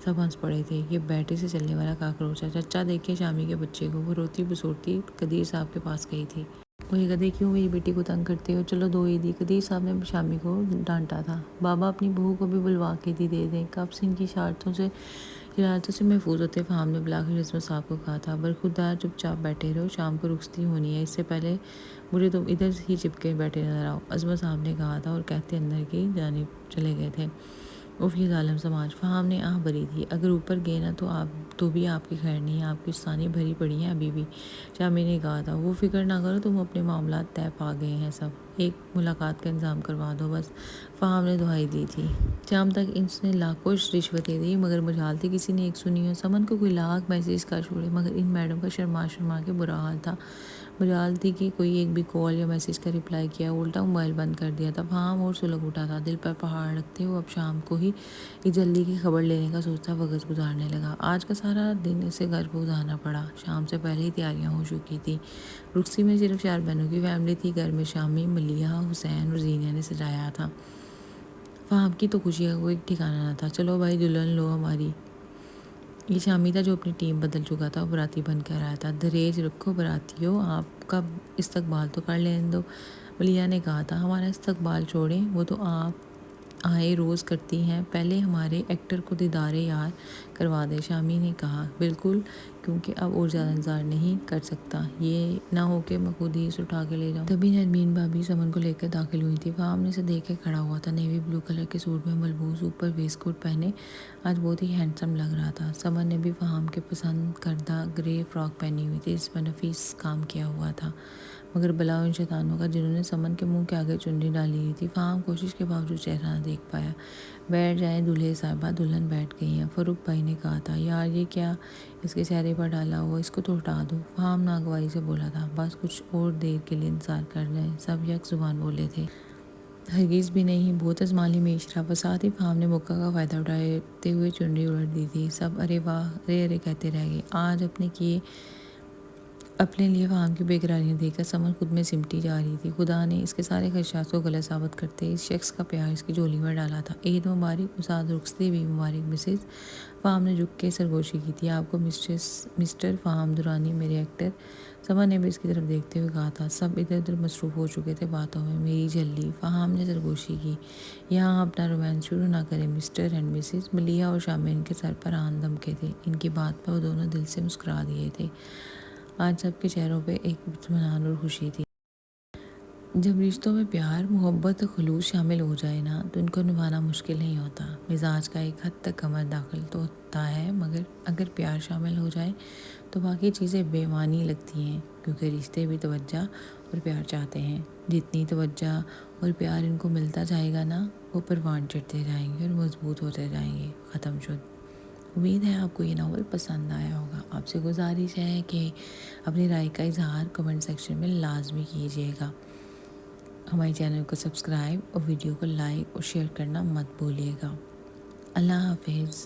سب ہنس پڑے تھے۔ یہ بیٹری سے چلنے والا کاکروچ ہے، چچا دیکھیے شامی کے بچے کو۔ وہ روتی بسوڑتی قدیر صاحب کے پاس گئی تھی۔ وہ یہ گدھے کیوں میری بیٹی کو تنگ کرتے ہو، چلو دو ہی دی۔ قدیر صاحب نے شامی کو ڈانٹا تھا۔ بابا اپنی بہو کو بھی بلوا کے دے دیں، کب سے ان کی شرارتوں سے محفوظ ہوتے۔ فہم نے بلا کر عصمت صاحب کو کہا تھا، برخوردار چپ چاپ بیٹھے رہو، شام کو رخصتی ہونی ہے، اس سے پہلے مجھے تم ادھر ہی چپکے بیٹھے نظر آؤ، عصمت صاحب نے کہا تھا اور کہتے اندر کی جانب چلے گئے تھے۔ اف یہ ظالم سماج، فہم نے آہ بھری تھی، اگر اوپر گئے نا تو بھی آپ کی خیر نہیں، آپ کی سانی بھری پڑی ہیں ابھی بھی، شامی نے کہا تھا۔ وہ فکر نہ کرو، تم اپنے معاملات طے پا گئے ہیں سب، ایک ملاقات کا انتظام کروا دو بس، فہم نے دہائی دی تھی۔ شام تک اس نے لاکھوں رشوتیں دی مگر مجال تھی کسی نے ایک سنی ہو۔ سمن کو کوئی لاکھ میسیج کر چھوڑے مگر ان میڈم کا شرما کے برا حال تھا، مجال تھی کہ کوئی ایک بھی کال یا میسیج کا رپلائی کیا، الٹا موبائل بند کر دیا تھا۔ فہم اور سلگ اٹھا تھا، دل پر پہاڑ رکھتے وہ اب شام کو ہی ایک جلدی کی خبر لینے کا سوچتا وقت گزارنے لگا۔ آج کا سارا دن اسے گھر پہ گزارنا پڑا، شام سے پہلے ہی تیاریاں ہو چکی تھی۔ رخصتی میں صرف 4 بہنوں کی فیملی تھی، گھر میں شامی، ملیحہ، حسین اور زینہ نے سجایا تھا۔ فہم کی تو خوشی کا کوئی ٹھکانہ نہ تھا۔ چلو بھائی دلہن لو ہماری۔ یہ شامی تھا جو اپنی ٹیم بدل چکا تھا اور براتی بن کر آیا تھا۔ دھیرج رکھو براتیوں، آپ کا استقبال تو کر لین دو، ملیحہ نے کہا تھا۔ ہمارا استقبال چھوڑیں، وہ تو آپ آئے روز کرتی ہیں، پہلے ہمارے ایکٹر کو دیدار یار کروا دیں، شامی نے کہا۔ بالکل، کیونکہ اب اور زیادہ انتظار نہیں کر سکتا، یہ نہ ہو کہ میں خود ہی اسے اٹھا کے لے جاؤں۔ تبھی نرمین بھابی سمن کو لے کر داخل ہوئی تھی۔ فہم نے اسے دیکھ کے کھڑا ہوا تھا، نیوی بلو کلر کے سوٹ میں ملبوس، اوپر ویسٹ کوٹ پہنے، آج بہت ہی ہینڈسم لگ رہا تھا۔ سمن نے بھی فہم کے پسند کردہ گرے فراک پہنی ہوئی تھی جس پر نفیس کام کیا ہوا تھا، مگر بلا ان شیطانوں کا جنہوں نے سمن کے منہ کے آگے چنڈی ڈالی ہوئی تھی۔ فہم کوشش کے باوجود چہرہ نہ دیکھ پایا۔ بیٹھ جائیں دولہے صاحبہ، دلہن بیٹھ گئی ہیں، فروخ بھائی نے کہا تھا۔ یار یہ کیا اس کے چہرے پر ڈالا ہوا، اس کو تو ہٹا دو، فہم ناگواری سے بولا تھا۔ بس کچھ اور دیر کے لیے انتظار کر لیں، سب یک زبان بولے تھے۔ ہرگز بھی نہیں، بہت ازمالی میں اشرف، ساتھ ہی فہم نے موقع کا فائدہ اٹھاتے ہوئے چنڈی الٹ دی تھی۔ سب ارے واہ ارے ارے کہتے رہ گئے۔ آج اپنے لیے فہم کی بے قراریاں دیکھ کر سمن خود میں سمٹی جا رہی تھی۔ خدا نے اس کے سارے خدشات کو غلط ثابت کرتے اس شخص کا پیار اس کی جھولی میں ڈالا تھا۔ عید مبارک، استاد رخصتی بھی مبارک مسز، فہم نے جھک کے سرگوشی کی تھی۔ آپ کو مسٹر فہم درانی، میرے ایکٹر، سمن نے بھی اس کی طرف دیکھتے ہوئے کہا تھا۔ سب ادھر ادھر مصروف ہو چکے تھے باتوں میں۔ میری جھلی، فہم نے سرگوشی کی، یہاں اپنا رومانس شروع نہ کریں مسٹر اینڈ مسز۔ ملیحہ اور شامی ان کے سر پر آن دمکے تھے، ان کی بات پر وہ دونوں دل سے مسکرا دیے تھے۔ آج سب کے چہروں پہ ایک اطمینان اور خوشی تھی۔ جب رشتوں میں پیار، محبت اور خلوص شامل ہو جائے نا تو ان کو نبھانا مشکل نہیں ہوتا۔ مزاج کا ایک حد تک کمر داخل تو ہوتا ہے، مگر اگر پیار شامل ہو جائے تو باقی چیزیں بے معنی لگتی ہیں، کیونکہ رشتے بھی توجہ اور پیار چاہتے ہیں۔ جتنی توجہ اور پیار ان کو ملتا جائے گا نا، وہ پروان چڑھتے جائیں گے اور مضبوط ہوتے جائیں گے۔ ختم شد۔ امید ہے آپ کو یہ ناول پسند آیا ہوگا۔ آپ سے گزارش ہے کہ اپنی رائے کا اظہار کمنٹ سیکشن میں لازمی کیجیے گا۔ ہمارے چینل کو سبسکرائب اور ویڈیو کو لائک اور شیئر کرنا مت بھولیے گا۔ اللہ حافظ۔